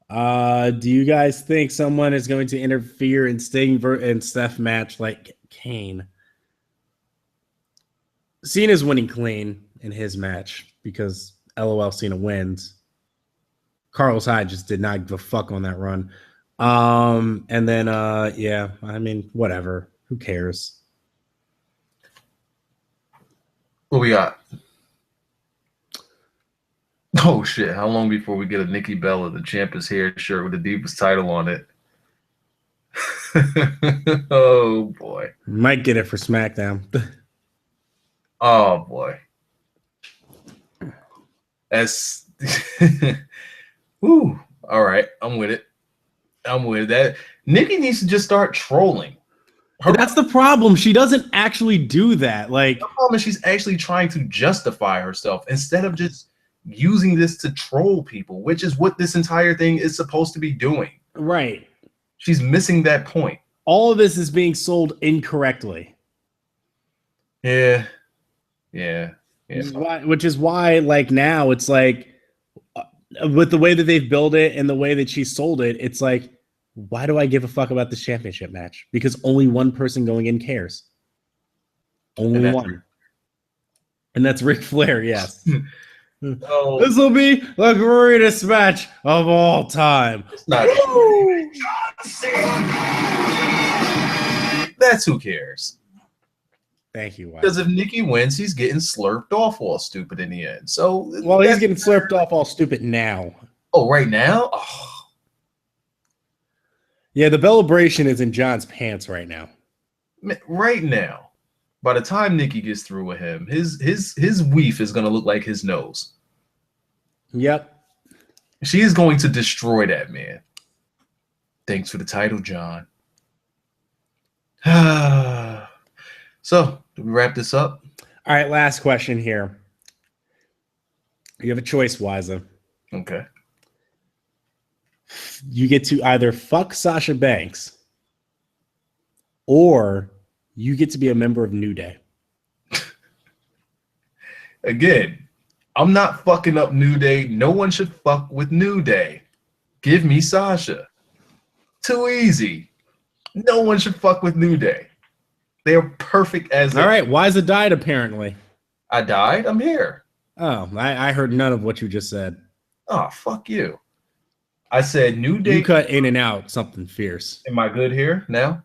B: Do you guys think someone is going to interfere in Sting and Seth match like Kane? Cena's winning clean in his match because LOL Cena wins. Carlos Hyde just did not give a fuck on that run. And then yeah, I mean, whatever. Who cares?
A: What we got? Oh shit! How long before we get a Nikki Bella, the champ is here shirt with the deepest title on it? Oh boy!
B: Might get it for SmackDown.
A: Oh boy! That's woo! All right, I'm with it. I'm with that. Nikki needs to just start trolling.
B: That's the problem. She doesn't actually do that. Like
A: the problem is she's actually trying to justify herself instead of just using this to troll people, which is what this entire thing is supposed to be doing.
B: Right.
A: She's missing that point.
B: All of this is being sold incorrectly.
A: Yeah. Yeah.
B: Which is why, like, now it's like, with the way that they've built it and the way that she sold it, it's like, why do I give a fuck about this championship match? Because only one person going in cares. Only one. And that's Ric Flair, yes.
A: Well,
B: This will be the greatest match of all time.
A: it's not. That's who cares.
B: Thank you, Wyatt.
A: Because if Nikki wins, he's getting slurped off all stupid in the end. So,
B: well, he's getting slurped off all stupid now.
A: Oh, right now? Oh.
B: Yeah, the celebration is in John's pants right now.
A: Right now. By the time Nikki gets through with him, his weef is going to look like his nose.
B: Yep.
A: She is going to destroy that man. Thanks for the title, John. So, do we wrap this up?
B: All right, last question here. You have a choice, Wiza.
A: Okay.
B: You get to either fuck Sasha Banks or you get to be a member of New Day.
A: Again, I'm not fucking up New Day. No one should fuck with New Day. Give me Sasha. Too easy. No one should fuck with New Day. They are perfect as
B: all right. Wiza died, apparently.
A: I died? I'm here.
B: Oh, I heard none of what you just said.
A: Oh, fuck you. I said New Day.
B: You cut in and out something fierce.
A: Am I good here now?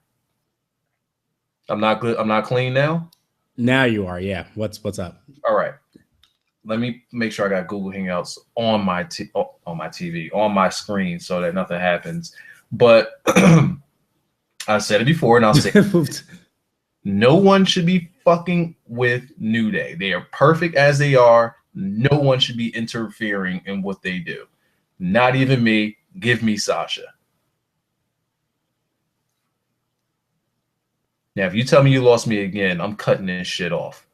A: I'm not good. I'm not clean now?
B: Now you are, yeah. What's up?
A: All right. Let me make sure I got Google Hangouts on my TV, on my screen, so that nothing happens. But I said it before, and I'll say it. No one should be fucking with New Day. They are perfect as they are. No one should be interfering in what they do. Not even me. Give me Sasha. Now, if you tell me you lost me again, I'm cutting this shit off.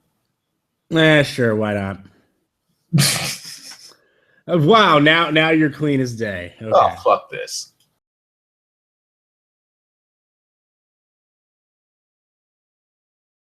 B: Sure, why not? Wow, now you're clean as day. Okay.
A: Oh, fuck this.